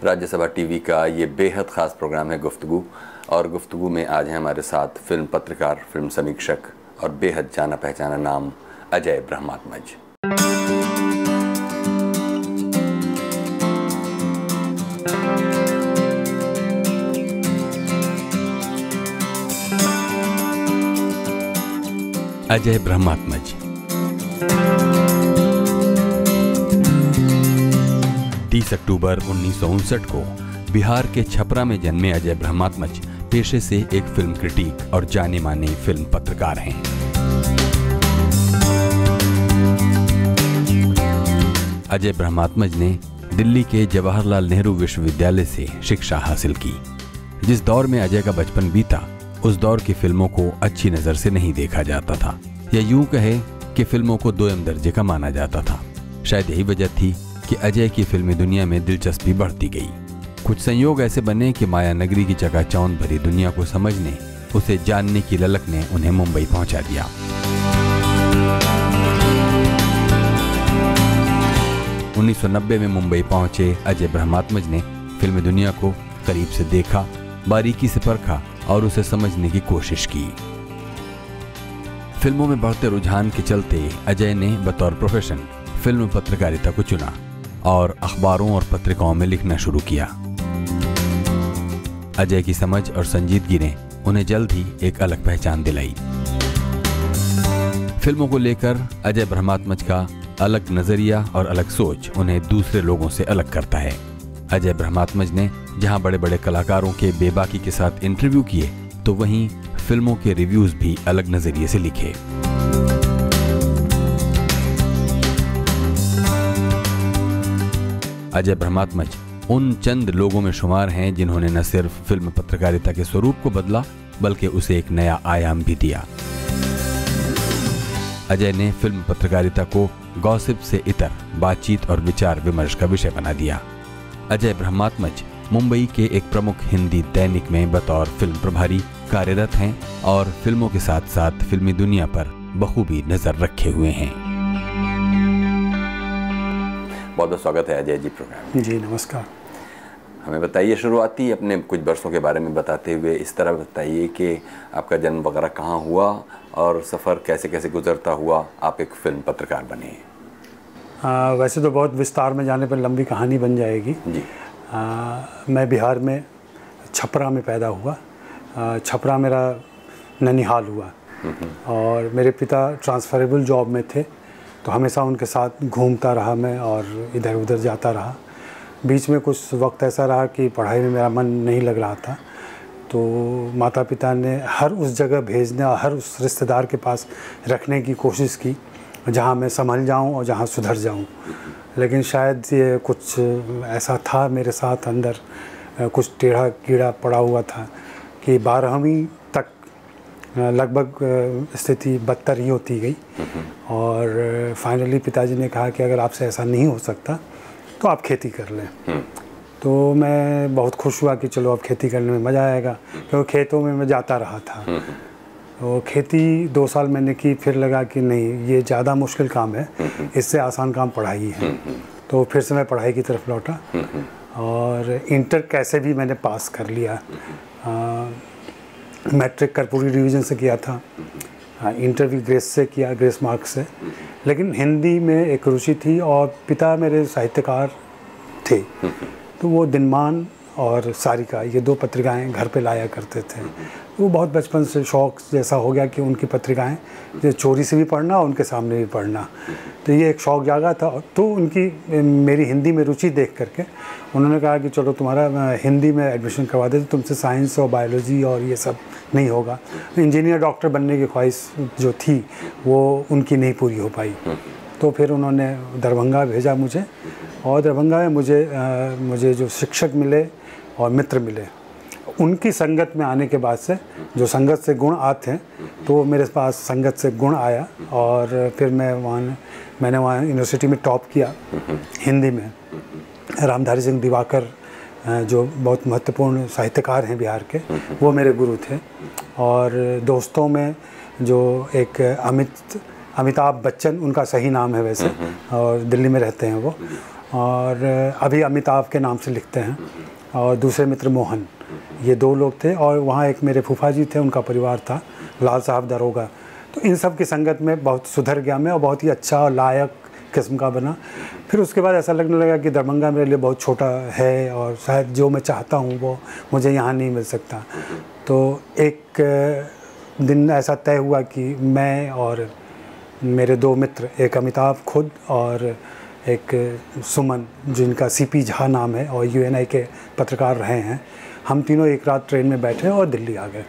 Rajya Sabha TV का ये बेहद ख़ास प्रोग्राम है गुफ्तगू, और गुफ्तगू में आज हैं हमारे साथ फिल्म पत्रकार, फिल्म समीक्षक और बेहद जाना पहचाना नाम अजय ब्रह्मात्मज। अजय ब्रह्मात्मज 30 अक्टूबर 1959 को बिहार के छपरा में जन्मे अजय ब्रह्मात्मज पेशे से एक फिल्म क्रिटिक और जाने माने फिल्म पत्रकार हैं। अजय ब्रह्मात्मज ने दिल्ली के जवाहरलाल नेहरू विश्वविद्यालय से शिक्षा हासिल की। जिस दौर में अजय का बचपन बीता, उस दौर की फिल्मों को अच्छी नजर से नहीं देखा जाता था, या यूं कहे कि फिल्मों को दोयम दर्जे का माना जाता था। शायद यही वजह थी कि अजय की फिल्मी दुनिया में दिलचस्पी बढ़ती गई। कुछ संयोग ऐसे बने कि माया नगरी की चकाचौंध भरी दुनिया को समझने, उसे जानने की ललक ने उन्हें मुंबई पहुंचा दिया। उन्नीस सौ 1990 में मुंबई पहुंचे अजय ब्रह्मात्मज ने फिल्मी दुनिया को करीब से देखा, बारीकी से परखा और उसे समझने की कोशिश की। फिल्मों में बढ़ते रुझान के चलते अजय ने बतौर प्रोफेशन फिल्म पत्रकारिता को चुना और अखबारों और पत्रिकाओं में लिखना शुरू किया। अजय की समझ और संजीदगी ने उन्हें जल्द ही एक अलग पहचान दिलाई। फिल्मों को लेकर अजय ब्रह्मात्मज का अलग नजरिया और अलग सोच उन्हें दूसरे लोगों से अलग करता है। अजय ब्रह्मात्मज ने जहां बड़े बड़े कलाकारों के बेबाकी के साथ इंटरव्यू किए, तो वहीं फिल्मों के रिव्यूज भी अलग नजरिए से लिखे। अजय ब्रह्मात्मज उन चंद लोगों में शुमार हैं जिन्होंने न सिर्फ फिल्म पत्रकारिता के स्वरूप को बदला, बल्कि उसे एक नया आयाम भी दिया। अजय ने फिल्म पत्रकारिता को गॉसिप से इतर बातचीत और विचार विमर्श का विषय बना दिया। अजय ब्रह्मात्मज मुंबई के एक प्रमुख हिंदी दैनिक में बतौर फिल्म प्रभारी कार्यरत हैं और फिल्मों के साथ साथ फिल्मी दुनिया पर बखूबी नजर रखे हुए हैं। बहुत बहुत स्वागत है अजय जी प्रोग्राम में। जी नमस्कार। हमें बताइए, शुरुआती अपने कुछ बरसों के बारे में बताते हुए इस तरह बताइए कि आपका जन्म वगैरह कहाँ हुआ और सफ़र कैसे कैसे गुजरता हुआ आप एक फिल्म पत्रकार बने। वैसे तो बहुत विस्तार में जाने पर लंबी कहानी बन जाएगी जी। मैं बिहार में छपरा में पैदा हुआ। छपरा मेरा ननिहाल हुआ और मेरे पिता ट्रांसफरेबल जॉब में थे, तो हमेशा उनके साथ घूमता रहा मैं और इधर उधर जाता रहा। बीच में कुछ वक्त ऐसा रहा कि पढ़ाई में मेरा मन नहीं लग रहा था, तो माता पिता ने हर उस जगह भेजने और हर उस रिश्तेदार के पास रखने की कोशिश की जहाँ मैं संभल जाऊँ और जहाँ सुधर जाऊँ। लेकिन शायद ये कुछ ऐसा था मेरे साथ अंदर, कुछ टेढ़ा कीड़ा पड़ा हुआ था कि 12वीं तक लगभग स्थिति बदतर ही होती गई और फाइनली पिताजी ने कहा कि अगर आपसे ऐसा नहीं हो सकता तो आप खेती कर लें। तो मैं बहुत खुश हुआ कि चलो अब खेती करने में मज़ा आएगा, क्योंकि खेतों में मैं जाता रहा था। तो खेती 2 साल मैंने की, फिर लगा कि नहीं ये ज़्यादा मुश्किल काम है, इससे आसान काम पढ़ाई है। तो फिर से मैं पढ़ाई की तरफ लौटा और इंटर कैसे भी मैंने पास कर लिया। मैट्रिक कर्पूरी डिवीज़न से किया था, इंटर भी ग्रेस से किया, ग्रेस मार्क्स से। लेकिन हिंदी में एक रुचि थी और पिता मेरे साहित्यकार थे, तो वो दिनमान और सारिका ये 2 पत्रिकाएं घर पे लाया करते थे। वो बहुत बचपन से शौक़ जैसा हो गया कि उनकी पत्रिकाएं जो चोरी से भी पढ़ना और उनके सामने भी पढ़ना, तो ये एक शौक़ जागा था। तो उनकी मेरी हिंदी में रुचि देख करके उन्होंने कहा कि चलो तुम्हारा हिंदी में एडमिशन करवा देते, तुमसे साइंस और बायोलॉजी और ये सब नहीं होगा। इंजीनियर डॉक्टर बनने की ख्वाहिश जो थी वो उनकी नहीं पूरी हो पाई। तो फिर उन्होंने दरभंगा भेजा मुझे, और दरभंगा में मुझे जो शिक्षक मिले और मित्र मिले, उनकी संगत में आने के बाद से जो संगत से गुण आते हैं, तो मेरे पास संगत से गुण आया और फिर मैंने वहाँ यूनिवर्सिटी में टॉप किया हिंदी में। रामधारी सिंह दिवाकर जो बहुत महत्वपूर्ण साहित्यकार हैं बिहार के, वो मेरे गुरु थे। और दोस्तों में जो एक अमिताभ बच्चन, उनका सही नाम है वैसे, और दिल्ली में रहते हैं वो, और अभी अमिताभ के नाम से लिखते हैं, और दूसरे मित्र मोहन, ये 2 लोग थे। और वहाँ एक मेरे फूफा जी थे, उनका परिवार था, लाल साहब दरोगा। तो इन सब की संगत में बहुत सुधर गया मैं, और बहुत ही अच्छा और लायक किस्म का बना। फिर उसके बाद ऐसा लगने लगा कि दरभंगा मेरे लिए बहुत छोटा है, और शायद जो मैं चाहता हूँ वो मुझे यहाँ नहीं मिल सकता। तो एक दिन ऐसा तय हुआ कि मैं और मेरे 2 मित्र, एक अमिताभ खुद और एक सुमन जिनका सीपी झा नाम है और यूएनआई के पत्रकार रहे हैं, हम तीनों एक रात ट्रेन में बैठे और दिल्ली आ गए।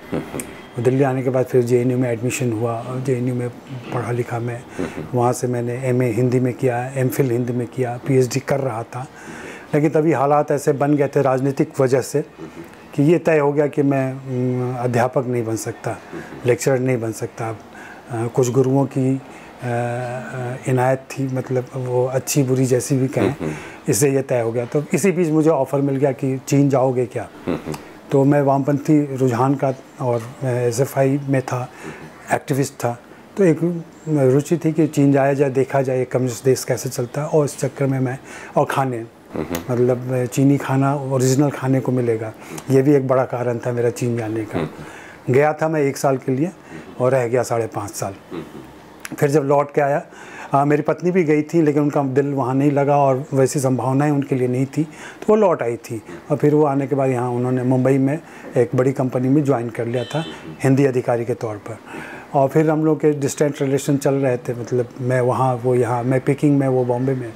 और दिल्ली आने के बाद फिर जेएनयू में एडमिशन हुआ, और जेएनयू में पढ़ा लिखा मैं। वहाँ से मैंने एमए हिंदी में किया, एमफिल हिंदी में किया, पीएचडी कर रहा था। लेकिन तभी हालात ऐसे बन गए थे राजनीतिक वजह से कि ये तय हो गया कि मैं अध्यापक नहीं बन सकता, लेक्चरर नहीं बन सकता। कुछ गुरुओं की इनायत थी, मतलब वो अच्छी बुरी जैसी भी कहें, इससे ये तय हो गया। तो इसी बीच मुझे ऑफ़र मिल गया कि चीन जाओगे क्या। तो मैं वामपंथी रुझान का और एसएफआई में था, एक्टिविस्ट था। तो एक रुचि थी कि चीन जाया जाए, देखा जाए कम्युनिस्ट देश कैसे चलता है। और इस चक्कर में मैं, और खाने, मतलब चीनी खाना ओरिजिनल खाने को मिलेगा, ये भी एक बड़ा कारण था मेरा चीन जाने का। गया था मैं 1 साल के लिए और रह गया 5.5 साल। फिर जब लौट के आया, मेरी पत्नी भी गई थी, लेकिन उनका दिल वहाँ नहीं लगा और वैसी संभावनाएं उनके लिए नहीं थी, तो वो लौट आई थी। और फिर वो आने के बाद यहाँ उन्होंने मुंबई में एक बड़ी कंपनी में ज्वाइन कर लिया था हिंदी अधिकारी के तौर पर। और फिर हम लोग के डिस्टेंट रिलेशन चल रहे थे, मतलब मैं वहाँ, वो यहाँ, मैं पिकिंग में, वो बॉम्बे में।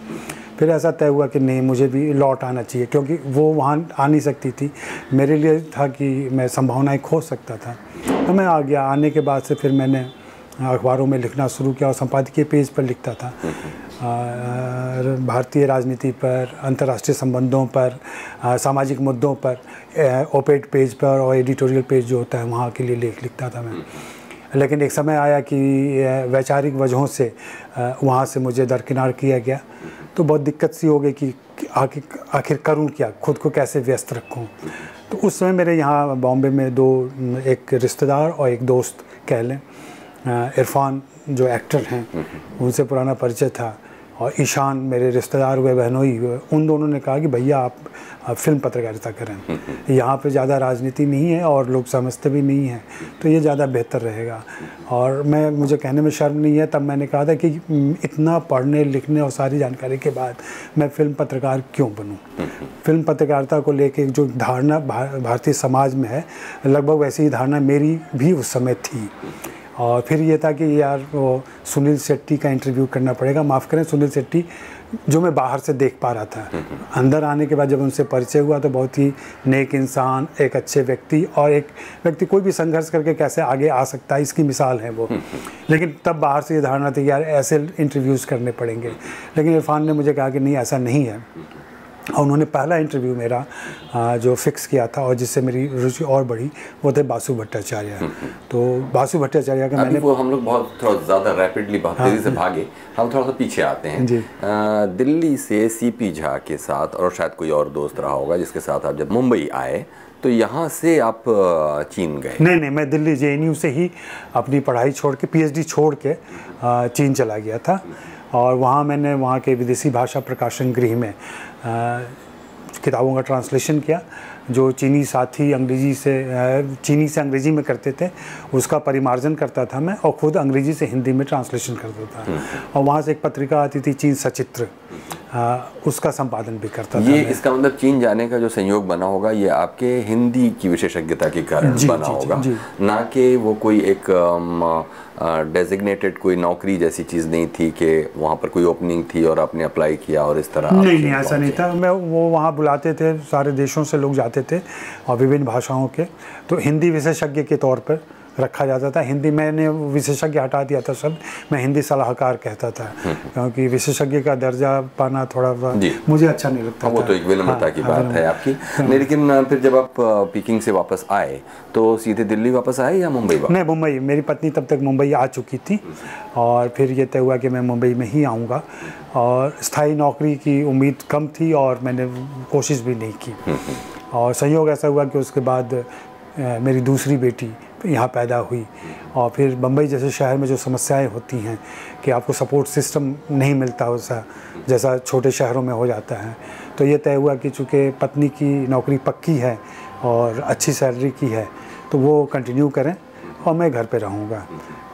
फिर ऐसा तय हुआ कि नहीं, मुझे भी लौट आना चाहिए, क्योंकि वो वहाँ आ नहीं सकती थी। मेरे लिए था कि मैं संभावनाएँ खो सकता था, तो मैं आ गया। आने के बाद से फिर मैंने अखबारों में लिखना शुरू किया और संपादकीय पेज पर लिखता था, भारतीय राजनीति पर, अंतर्राष्ट्रीय संबंधों पर, सामाजिक मुद्दों पर, ओपेड पेज पर और एडिटोरियल पेज जो होता है वहाँ के लिए लेख लिखता था मैं। लेकिन एक समय आया कि वैचारिक वजहों से वहाँ से मुझे दरकिनार किया गया। तो बहुत दिक्कत सी हो गई कि आखिर करूँ क्या, खुद को कैसे व्यस्त रखूँ। तो उस समय मेरे यहाँ बॉम्बे में 2, एक रिश्तेदार और एक दोस्त कह लें, इरफान जो एक्टर हैं, उनसे पुराना परिचय था, और ईशान मेरे रिश्तेदार हुए, बहनोई हुए। उन दोनों ने कहा कि भैया आप फिल्म पत्रकारिता करें, यहाँ पे ज़्यादा राजनीति नहीं है और लोग समझते भी नहीं हैं, तो ये ज़्यादा बेहतर रहेगा। और मुझे कहने में शर्म नहीं है, तब मैंने कहा था कि इतना पढ़ने लिखने और सारी जानकारी के बाद मैं फिल्म पत्रकार क्यों बनूँ। फिल्म पत्रकारिता को लेके जो धारणा भारतीय समाज में है, लगभग वैसी ही धारणा मेरी भी उस समय थी। और फिर ये था कि यार वो सुनील शेट्टी का इंटरव्यू करना पड़ेगा। माफ़ करें, सुनील शेट्टी जो मैं बाहर से देख पा रहा था, अंदर आने के बाद जब उनसे परिचय हुआ तो बहुत ही नेक इंसान, एक अच्छे व्यक्ति, और एक व्यक्ति कोई भी संघर्ष करके कैसे आगे आ सकता है, इसकी मिसाल है वो। लेकिन तब बाहर से ये धारणा थी यार ऐसे इंटरव्यूज़ करने पड़ेंगे। लेकिन इरफान ने मुझे कहा कि नहीं, ऐसा नहीं है। और उन्होंने पहला इंटरव्यू मेरा जो फिक्स किया था और जिससे मेरी रुचि और बढ़ी, वो थे बासु भट्टाचार्य। तो बासु भट्टाचार्य का मैंने, वो हम लोग बहुत थोड़ा ज़्यादा रैपिडली, बहुत तेज़ी से भागे, हम थोड़ा सा पीछे आते हैं जी। दिल्ली से सीपी झा के साथ, और शायद कोई और दोस्त रहा होगा जिसके साथ आप जब मुंबई आए, तो यहाँ से आप चीन गए? नहीं, मैं दिल्ली जेएनयू से ही अपनी पढ़ाई छोड़ के, पीएचडी छोड़ के चीन चला गया था। और वहाँ मैंने वहाँ के विदेशी भाषा प्रकाशन गृह में किताबों का ट्रांसलेशन किया। जो चीनी साथी चीनी से अंग्रेजी में करते थे, उसका परिमार्जन करता था मैं, और खुद अंग्रेजी से हिंदी में ट्रांसलेशन करता था। और वहाँ से एक पत्रिका आती थी चीन सचित्र, उसका संपादन भी करता था। ये इसका मतलब चीन जाने का जो संयोग बना होगा, ये आपके हिंदी की विशेषज्ञता के कारण बना होगा, ना कि वो कोई एक डेजिग्नेटेड कोई नौकरी जैसी चीज़ नहीं थी कि वहाँ पर कोई ओपनिंग थी और आपने अप्लाई किया और इस तरह? नहीं, ऐसा नहीं था। वो वहाँ बुलाते थे, सारे देशों से लोग जाते थे और विभिन्न भाषाओं के, तो हिंदी विशेषज्ञ के तौर पर रखा जाता था। हिंदी मैंने विशेषज्ञ हटा दिया था शब्द, मैं हिंदी सलाहकार कहता था, क्योंकि विशेषज्ञ का दर्जा पाना थोड़ा मुझे अच्छा नहीं लगता। वो तो एक विनम्रता की बात है आपकी। लेकिन फिर जब आप पीकिंग से वापस आए तो सीधे दिल्ली वापस आए या मुंबई? नहीं, मुंबई। मेरी पत्नी तब तक मुंबई आ चुकी थी और फिर ये तय हुआ कि मैं मुंबई में ही आऊँगा। और स्थायी नौकरी की उम्मीद कम थी और मैंने कोशिश भी नहीं की। और संयोग ऐसा हुआ कि उसके बाद मेरी दूसरी बेटी यहाँ पैदा हुई। और फिर बम्बई जैसे शहर में जो समस्याएं होती हैं कि आपको सपोर्ट सिस्टम नहीं मिलता वैसा, जैसा छोटे शहरों में हो जाता है, तो ये तय हुआ कि चूँकि पत्नी की नौकरी पक्की है और अच्छी सैलरी की है तो वो कंटिन्यू करें और मैं घर पे रहूँगा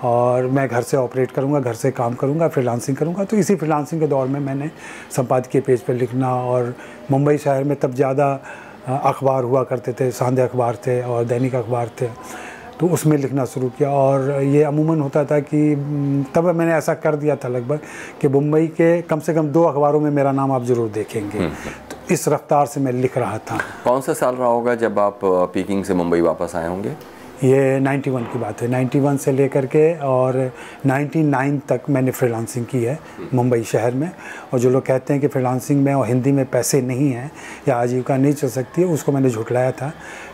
और मैं घर से ऑपरेट करूँगा, घर से काम करूँगा, फ्रीलांसिंग करूँगा। तो इसी फ्रीलांसिंग के दौर में मैंने संपादकीय पेज पे लिखना, और मुंबई शहर में तब ज़्यादा अखबार हुआ करते थे, सांध्य अखबार थे और दैनिक अखबार थे, तो उसमें लिखना शुरू किया। और ये अमूमन होता था कि तब मैंने ऐसा कर दिया था लगभग कि मुंबई के कम से कम 2 अखबारों में मेरा नाम आप ज़रूर देखेंगे। तो इस रफ्तार से मैं लिख रहा था। कौन सा साल रहा होगा जब आप पीकिंग से मुंबई वापस आए होंगे? ये 91 की बात है। 91 से लेकर के और 99 तक मैंने फ्रीलांसिंग की है मुंबई शहर में। और जो लोग कहते हैं कि फ्रीलांसिंग में और हिंदी में पैसे नहीं हैं या आजीविका नहीं चल सकती है, उसको मैंने झुठलाया था,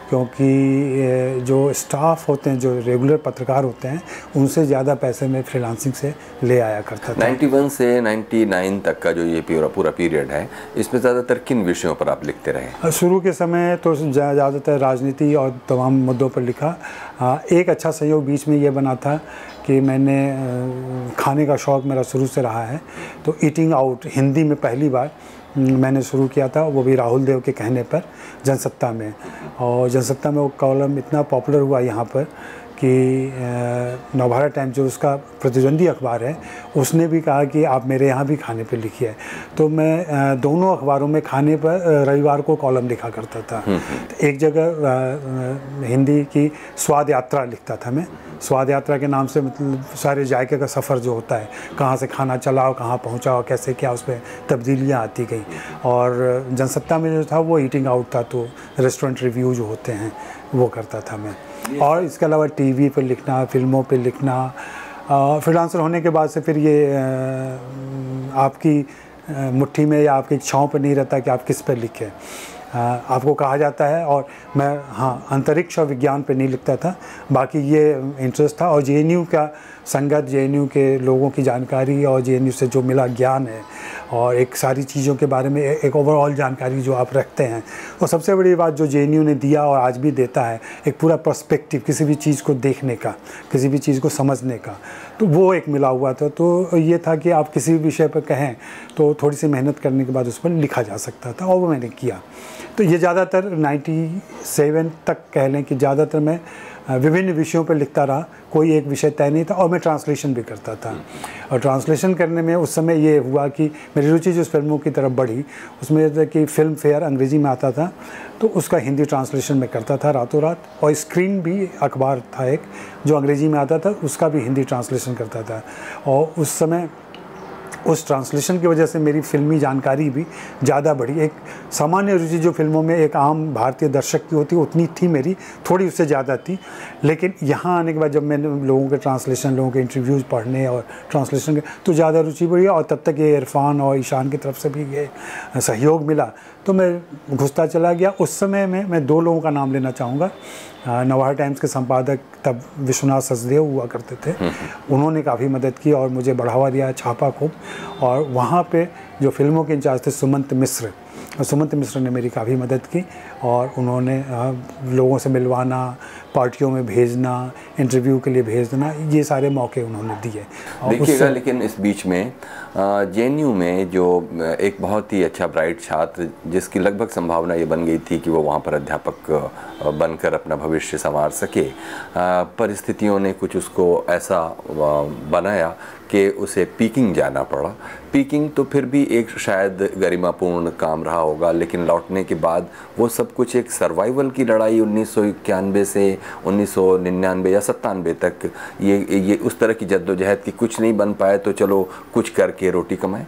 क्योंकि जो स्टाफ होते हैं, जो रेगुलर पत्रकार होते हैं, उनसे ज़्यादा पैसे मैं फ्रीलांसिंग से ले आया करता था। 91 से 99 तक का जो ये पूरा पीरियड है, इसमें ज़्यादातर किन विषयों पर आप लिखते रहे? शुरू के समय तो ज़्यादातर राजनीति और तमाम मुद्दों पर लिखा। एक अच्छा संयोग बीच में ये बना था कि मैंने खाने का शौक़ मेरा शुरू से रहा है, तो ईटिंग आउट हिंदी में पहली बार मैंने शुरू किया था, वो भी राहुल देव के कहने पर, जनसत्ता में। और जनसत्ता में वो कॉलम इतना पॉपुलर हुआ यहाँ पर कि नवभारत टाइम्स जो उसका प्रतिद्वंदी अखबार है, उसने भी कहा कि आप मेरे यहाँ भी खाने पे लिखिए। तो मैं दोनों अखबारों में खाने पर रविवार को कॉलम लिखा करता था। तो एक जगह हिंदी की स्वाद यात्रा लिखता था मैं। स्वाद यात्रा के नाम से मतलब सारे जायके का सफ़र जो होता है, कहाँ से खाना चलाओ, कहाँ पहुँचाओ, कैसे क्या, उसमें तब्दीलियाँ आती गई। और जनसत्ता में जो था वो ईटिंग आउट था, तो रेस्टोरेंट रिव्यू जो होते हैं वो करता था मैं। और इसके अलावा टीवी पर लिखना, फिल्मों पे लिखना। फ्रीलांसर होने के बाद से फिर ये आपकी मुट्ठी में या आपकी इच्छाओं पर नहीं रहता कि आप किस पर लिखें। आपको कहा जाता है, और मैं अंतरिक्ष और विज्ञान पे नहीं लिखता था, बाकी ये इंटरेस्ट था। और जेएनयू का संगत, जेएनयू के लोगों की जानकारी और जेएनयू से जो मिला ज्ञान है और एक सारी चीज़ों के बारे में एक ओवरऑल जानकारी जो आप रखते हैं, और सबसे बड़ी बात जो जेएनयू ने दिया और आज भी देता है, एक पूरा पर्सपेक्टिव किसी भी चीज़ को देखने का, किसी भी चीज़ को समझने का, तो वो एक मिला हुआ था। तो ये था कि आप किसी भी विषय पर कहें तो थोड़ी सी मेहनत करने के बाद उस पर लिखा जा सकता था, और वो मैंने किया। तो ये ज़्यादातर 97 तक कह लें कि ज़्यादातर मैं विभिन्न विषयों पर लिखता रहा, कोई एक विषय तय नहीं था। और मैं ट्रांसलेशन भी करता था, और ट्रांसलेशन करने में उस समय ये हुआ कि मेरी रुचि जो फिल्मों की तरफ बढ़ी, उसमें यह था कि फिल्म फेयर अंग्रेज़ी में आता था, तो उसका हिंदी ट्रांसलेशन मैं करता था रातों रात। और स्क्रीन भी अखबार था एक जो अंग्रेज़ी में आता था, उसका भी हिंदी ट्रांसलेशन करता था। और उस समय उस ट्रांसलेशन की वजह से मेरी फिल्मी जानकारी भी ज़्यादा बढ़ी। एक सामान्य रुचि जो फिल्मों में एक आम भारतीय दर्शक की होती उतनी थी मेरी, थोड़ी उससे ज़्यादा थी। लेकिन यहाँ आने के बाद जब मैंने लोगों के ट्रांसलेशन, लोगों के इंटरव्यूज़ पढ़ने और ट्रांसलेशन के, तो ज़्यादा रुचि बढ़ी। और तब तक ये इरफान और ईशान की तरफ से भी ये सहयोग मिला, तो मैं घुसता चला गया। उस समय में मैं 2 लोगों का नाम लेना चाहूँगा। नवभारत टाइम्स के संपादक तब विश्वनाथ सचदेव हुआ करते थे, उन्होंने काफ़ी मदद की और मुझे बढ़ावा दिया, छापा खूब। और वहाँ पे जो फिल्मों के इंचार्ज थे सुमंत मिश्र, सुमंत मिश्र ने मेरी काफ़ी मदद की, और उन्होंने लोगों से मिलवाना, पार्टियों में भेजना, इंटरव्यू के लिए भेजना, ये सारे मौके उन्होंने दिए। देखिएगा, लेकिन इस बीच में जेएनयू में जो एक बहुत ही अच्छा ब्राइट छात्र, जिसकी लगभग संभावना ये बन गई थी कि वो वहाँ पर अध्यापक बनकर अपना भविष्य संवार सके, परिस्थितियों ने कुछ उसको ऐसा बनाया कि उसे पीकिंग जाना पड़ा। पीकिंग तो फिर भी एक शायद गरिमापूर्ण काम रहा होगा, लेकिन लौटने के बाद वो सब कुछ एक सर्वाइवल की लड़ाई 1991 से 1999 या 97 तक, ये उस तरह की जद्दोजहद की कुछ नहीं बन पाए, तो चलो कुछ करके रोटी कमाएं।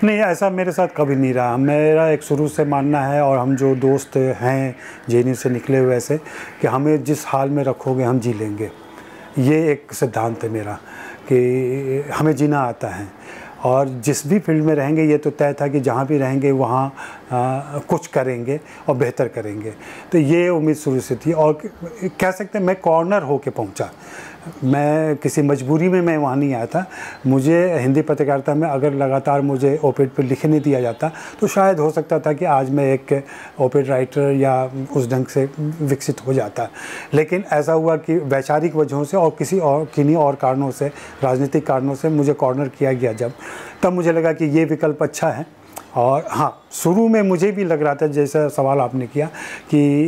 नहीं, ऐसा मेरे साथ कभी नहीं रहा। मेरा एक शुरू से मानना है, और हम जो दोस्त हैं जेएनयू से निकले हुए ऐसे, कि हमें जिस हाल में रखोगे हम जी लेंगे। ये एक सिद्धांत है मेरा कि हमें जीना आता है, और जिस भी फील्ड में रहेंगे, ये तो तय था कि जहाँ भी रहेंगे वहाँ कुछ करेंगे और बेहतर करेंगे। तो ये उम्मीद शुरू से थी और कह सकते हैं मैं कॉर्नर होके पहुंचा। मैं किसी मजबूरी में मैं वहाँ नहीं आया था। मुझे हिंदी पत्रकारिता में अगर लगातार मुझे ओपेड पर लिखने दिया जाता तो शायद हो सकता था कि आज मैं एक ओपेड राइटर या उस ढंग से विकसित हो जाता। लेकिन ऐसा हुआ कि वैचारिक वजहों से और किन्हीं और कारणों से, राजनीतिक कारणों से मुझे कॉर्नर किया गया। तब मुझे लगा कि ये विकल्प अच्छा है। और हाँ, शुरू में मुझे भी लग रहा था, जैसा सवाल आपने किया, कि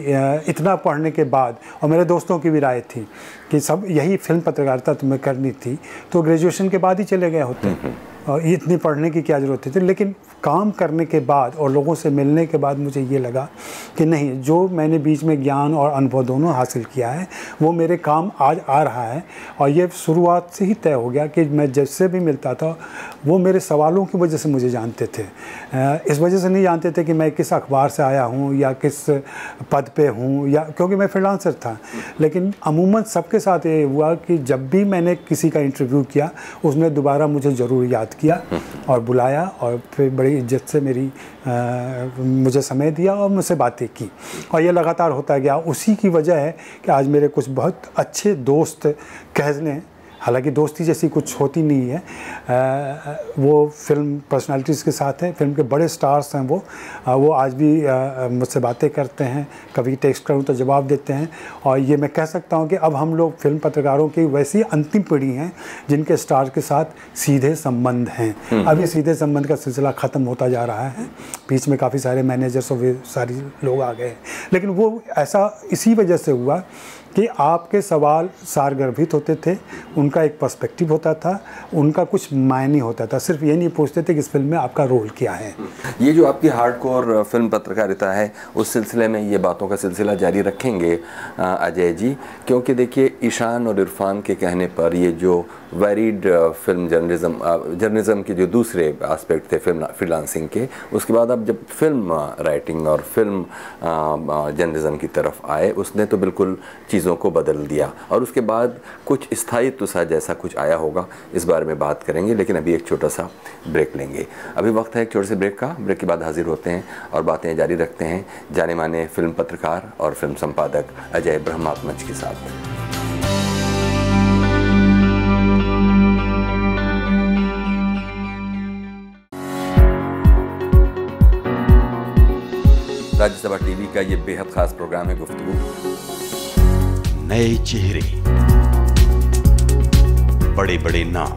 इतना पढ़ने के बाद, और मेरे दोस्तों की भी राय थी कि सब यही फिल्म पत्रकारिता तुम्हें करनी थी तो ग्रेजुएशन के बाद ही चले गए होते, और इतनी पढ़ने की क्या ज़रूरत थी। लेकिन काम करने के बाद और लोगों से मिलने के बाद मुझे ये लगा कि नहीं, जो मैंने बीच में ज्ञान और अनुभव दोनों हासिल किया है वो मेरे काम आज आ रहा है। और ये शुरुआत से ही तय हो गया कि मैं जिससे भी मिलता था वो मेरे सवालों की वजह से मुझे जानते थे, इस वजह से नहीं जानते थे कि मैं किस अखबार से आया हूँ या किस पद पे हूँ, या क्योंकि मैं फ्रीलांसर था। लेकिन अमूमन सबके साथ ये हुआ कि जब भी मैंने किसी का इंटरव्यू किया उसने दोबारा मुझे ज़रूर याद किया और बुलाया और फिर बड़ी इज्जत से मुझे समय दिया और मुझसे बातें की, और ये लगातार होता गया। उसी की वजह है कि आज मेरे कुछ बहुत अच्छे दोस्त कह लें, हालांकि दोस्ती जैसी कुछ होती नहीं है, वो फिल्म पर्सनालिटीज़ के साथ हैं, फिल्म के बड़े स्टार्स हैं वो आज भी मुझसे बातें करते हैं, कभी टेक्स्ट करूं तो जवाब देते हैं। और ये मैं कह सकता हूं कि अब हम लोग फिल्म पत्रकारों की वैसी अंतिम पीढ़ी हैं जिनके स्टार के साथ सीधे संबंध हैं। अब ये सीधे संबंध का सिलसिला ख़त्म होता जा रहा है, बीच में काफ़ी सारे मैनेजर्स और सारे लोग आ गए, लेकिन वो ऐसा इसी वजह से हुआ कि आपके सवाल सारगर्भित होते थे, उनका एक पर्सपेक्टिव होता था, उनका कुछ मायने होता था, सिर्फ ये नहीं पूछते थे कि इस फिल्म में आपका रोल क्या है। ये जो आपकी हार्डकोर फिल्म पत्रकारिता है उस सिलसिले में ये बातों का सिलसिला जारी रखेंगे अजय जी, क्योंकि देखिए ईशान और इरफान के कहने पर ये जो वेरिड फिल्म जर्नलिज्म के जो दूसरे एस्पेक्ट थे फिल्म फ्रीलांसिंग के, उसके बाद अब जब फिल्म राइटिंग और फिल्म जर्नलिज्म की तरफ आए उसने तो बिल्कुल चीज़ों को बदल दिया, और उसके बाद कुछ स्थायित्व सा जैसा कुछ आया होगा, इस बारे में बात करेंगे। लेकिन अभी एक छोटा सा ब्रेक लेंगे। अभी वक्त है एक छोटे से ब्रेक का। ब्रेक के बाद हाजिर होते हैं और बातें जारी रखते हैं जाने माने फिल्म पत्रकार और फिल्म संपादक अजय ब्रह्मात्मज के साथ। राज्यसभा टीवी का ये बेहद खास प्रोग्राम है गुफ्तगू। नए चेहरे, बड़े बड़े नाम।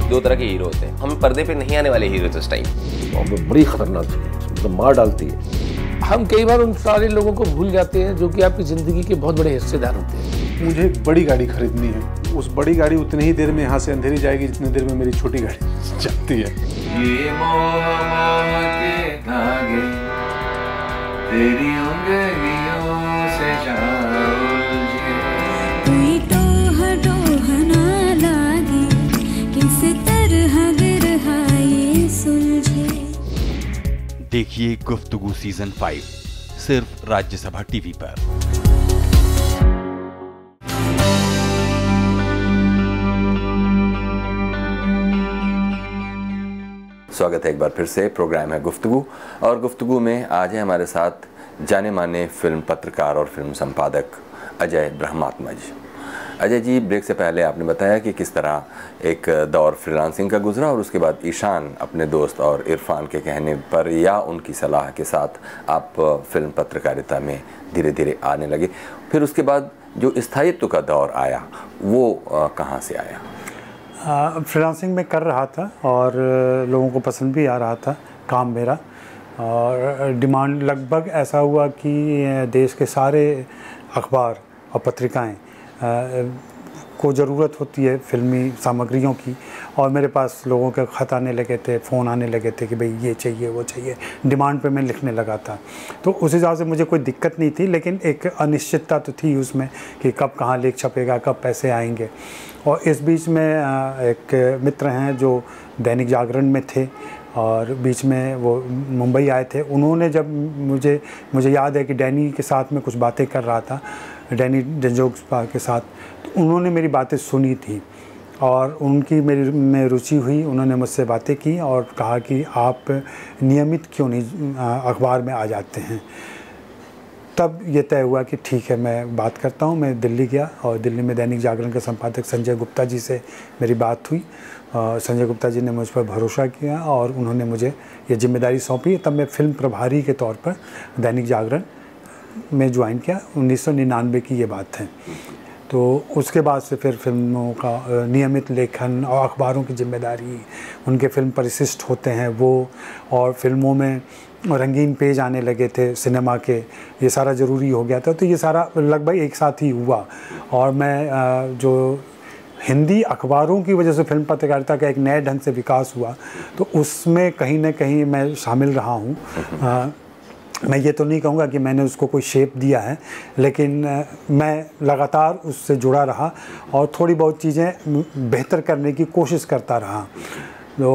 दो तरह के हीरो होते हैं, हम पर्दे पे नहीं आने वाले हीरो थे उस टाइम। बड़ी खतरनाक तो मार डालती है। हम कई बार उन सारे लोगों को भूल जाते हैं जो कि आपकी ज़िंदगी के बहुत बड़े हिस्सेदार होते हैं। मुझे एक बड़ी गाड़ी खरीदनी है, उस बड़ी गाड़ी उतनी ही देर में यहाँ से अंधेरी जाएगी जितनी देर में मेरी छोटी गाड़ी चलती है। ये मोह के धागे तेरी उंगलियों से उलझे, कोई टोह ना लागे, किस तरह बिरहा ये सुलझे। देखिए गुफ्तगू सीजन 5 सिर्फ राज्यसभा टीवी पर। स्वागत है एक बार फिर से। प्रोग्राम है गुफ्तगू, और गुफ्तगू में आज है हमारे साथ जाने माने फिल्म पत्रकार और फिल्म संपादक अजय ब्रह्मात्मज। अजय जी, ब्रेक से पहले आपने बताया कि किस तरह एक दौर फ्रीलांसिंग का गुजरा और उसके बाद ईशान अपने दोस्त और इरफान के कहने पर या उनकी सलाह के साथ आप फिल्म पत्रकारिता में धीरे धीरे आने लगे। फिर उसके बाद जो स्थायित्व का दौर आया वो कहाँ से आया? फ्रीलांसिंग में कर रहा था और लोगों को पसंद भी आ रहा था काम मेरा, और डिमांड लगभग ऐसा हुआ कि देश के सारे अखबार और पत्रिकाएं को ज़रूरत होती है फिल्मी सामग्रियों की, और मेरे पास लोगों के ख़त आने लगे थे, फ़ोन आने लगे थे कि भाई ये चाहिए वो चाहिए, डिमांड पे मैं लिखने लगा था। तो उस हिसाब से मुझे कोई दिक्कत नहीं थी, लेकिन एक अनिश्चितता तो थी उसमें कि कब कहाँ लेख छपेगा, कब पैसे आएंगे। और इस बीच में एक मित्र हैं जो दैनिक जागरण में थे और बीच में वो मुंबई आए थे। उन्होंने जब मुझे याद है कि डैनी के साथ में कुछ बातें कर रहा था, डैनी डेंजोग्स के साथ, तो उन्होंने मेरी बातें सुनी थी और उनकी मेरी में रुचि हुई। उन्होंने मुझसे बातें की और कहा कि आप नियमित क्यों नहीं अखबार में आ जाते हैं। तब ये तय हुआ कि ठीक है, मैं बात करता हूँ। मैं दिल्ली गया और दिल्ली में दैनिक जागरण के संपादक संजय गुप्ता जी से मेरी बात हुई। संजय गुप्ता जी ने मुझ पर भरोसा किया और उन्होंने मुझे ये जिम्मेदारी सौंपी। तब मैं फिल्म प्रभारी के तौर पर दैनिक जागरण में ज्वाइन किया। 1999 की ये बात है। तो उसके बाद से फिर फिल्मों का नियमित लेखन और अखबारों की जिम्मेदारी, उनके फिल्म परिशिष्ट होते हैं वो, और फिल्मों में रंगीन पेज आने लगे थे सिनेमा के, ये सारा ज़रूरी हो गया था। तो ये सारा लगभग एक साथ ही हुआ। और मैं जो हिंदी अखबारों की वजह से फिल्म पत्रकारिता का एक नए ढंग से विकास हुआ, तो उसमें कहीं ना कहीं मैं शामिल रहा हूँ। मैं ये तो नहीं कहूँगा कि मैंने उसको कोई शेप दिया है, लेकिन मैं लगातार उससे जुड़ा रहा और थोड़ी बहुत चीज़ें बेहतर करने की कोशिश करता रहा। तो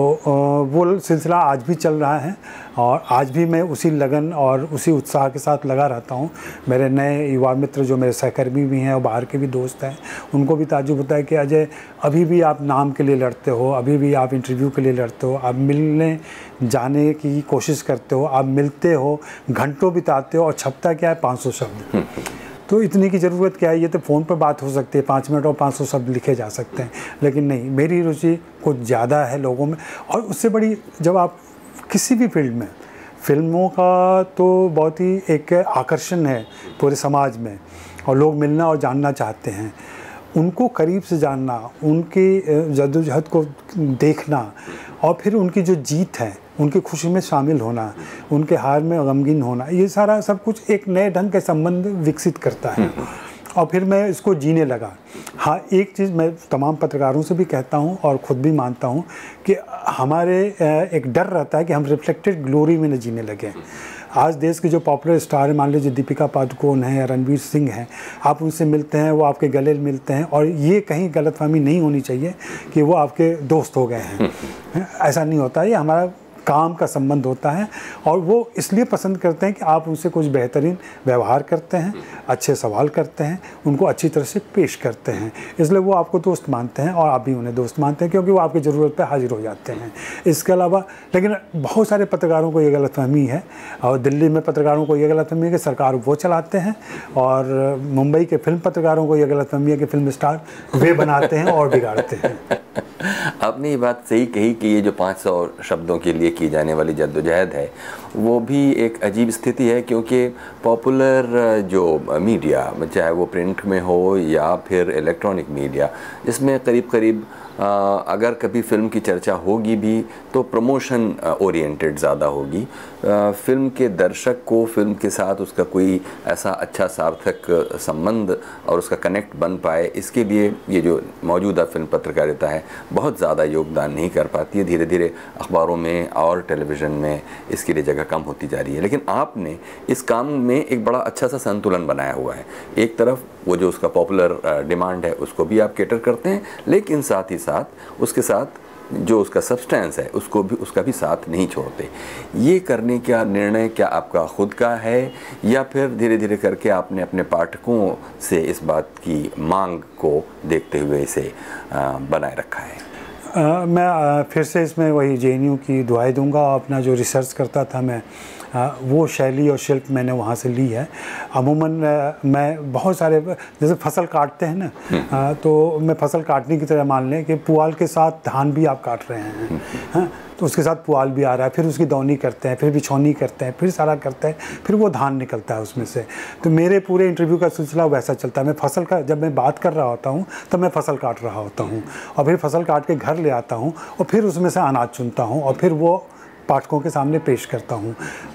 वो सिलसिला आज भी चल रहा है और आज भी मैं उसी लगन और उसी उत्साह के साथ लगा रहता हूँ। मेरे नए युवा मित्र जो मेरे सहकर्मी भी हैं और बाहर के भी दोस्त हैं, उनको भी ताज्जुब होता है कि अजय अभी भी आप नाम के लिए लड़ते हो, अभी भी आप इंटरव्यू के लिए लड़ते हो, आप मिलने जाने की कोशिश करते हो, आप मिलते हो, घंटों बिताते हो और छपता क्या है 500 शब्द। तो इतनी की ज़रूरत क्या है, ये तो फ़ोन पर बात हो सकती है, 5 मिनट और 500 शब्द लिखे जा सकते हैं। लेकिन नहीं, मेरी रुचि कुछ ज़्यादा है लोगों में। और उससे बड़ी, जब आप किसी भी फील्ड में, फिल्मों का तो बहुत ही एक आकर्षण है पूरे समाज में और लोग मिलना और जानना चाहते हैं, उनको करीब से जानना, उनकी जद्दोजहद को देखना और फिर उनकी जो जीत है उनकी खुशी में शामिल होना, उनके हार में गमगीन होना, ये सारा सब कुछ एक नए ढंग के संबंध विकसित करता है। और फिर मैं इसको जीने लगा। हाँ, एक चीज़ मैं तमाम पत्रकारों से भी कहता हूँ और ख़ुद भी मानता हूँ कि हमारे एक डर रहता है कि हम रिफ्लेक्टेड ग्लोरी में न जीने लगे। आज देश के जो पॉपुलर स्टार है, मान लीजिए दीपिका पादुकोण है या रणवीर सिंह हैं, आप उनसे मिलते हैं, वो आपके गले मिलते हैं और ये कहीं गलतफहमी नहीं होनी चाहिए कि वो आपके दोस्त हो गए हैं। ऐसा नहीं होता, ये हमारा काम का संबंध होता है और वो इसलिए पसंद करते हैं कि आप उनसे कुछ बेहतरीन व्यवहार करते हैं, अच्छे सवाल करते हैं, उनको अच्छी तरह से पेश करते हैं, इसलिए वो आपको दोस्त मानते हैं और आप भी उन्हें दोस्त मानते हैं क्योंकि वो आपकी ज़रूरत पे हाजिर हो जाते हैं। इसके अलावा लेकिन बहुत सारे पत्रकारों को ये गलतफहमी है और दिल्ली में पत्रकारों को ये गलतफहमी है कि सरकार वो चलाते हैं और मुंबई के फिल्म पत्रकारों को ये गलतफहमी है कि फिल्म स्टार वे बनाते हैं और बिगाड़ते हैं। आपने ये बात सही कही कि ये जो 500 शब्दों के लिए की जाने वाली जद्दोजहद है वो भी एक अजीब स्थिति है, क्योंकि पॉपुलर जो मीडिया, चाहे वो प्रिंट में हो या फिर इलेक्ट्रॉनिक मीडिया, जिसमें करीब करीब अगर कभी फ़िल्म की चर्चा होगी भी तो प्रमोशन ओरिएंटेड ज़्यादा होगी। फ़िल्म के दर्शक को फ़िल्म के साथ उसका कोई ऐसा अच्छा सार्थक संबंध और उसका कनेक्ट बन पाए, इसके लिए ये जो मौजूदा फिल्म पत्रकारिता है बहुत ज़्यादा योगदान नहीं कर पाती है। धीरे धीरे अखबारों में और टेलीविज़न में इसके लिए जगह कम होती जा रही है। लेकिन आपने इस काम में एक बड़ा अच्छा सा संतुलन बनाया हुआ है। एक तरफ वो जो उसका पॉपुलर डिमांड है उसको भी आप कैटर करते हैं, लेकिन साथ ही साथ उसके साथ जो उसका सब्सटेंस है उसका भी साथ नहीं छोड़ते। ये करने का निर्णय क्या आपका खुद का है या फिर धीरे धीरे करके आपने अपने पाठकों से इस बात की मांग को देखते हुए इसे बनाए रखा है? मैं फिर से इसमें वही JNU की दुआएं दूंगा। अपना जो रिसर्च करता था मैं, वो शैली और शिल्प मैंने वहाँ से ली है। अमूमन मैं बहुत सारे, जैसे फसल काटते हैं ना, तो मैं फसल काटने की तरह मान लें कि पुआल के साथ धान भी आप काट रहे हैं, हाँ, तो उसके साथ पुआल भी आ रहा है, फिर उसकी दौनी करते हैं, फिर बिछौनी करते हैं, फिर सारा करते हैं, फिर वो धान निकलता है उसमें से। तो मेरे पूरे इंटरव्यू का सिलसिला वैसा चलता है। मैं फसल का, जब मैं बात कर रहा होता हूँ तब मैं फसल काट रहा होता हूँ और फिर फसल काट के घर ले आता हूँ और फिर उसमें से अनाज चुनता हूँ और फिर वो पाठकों के सामने पेश करता हूँ।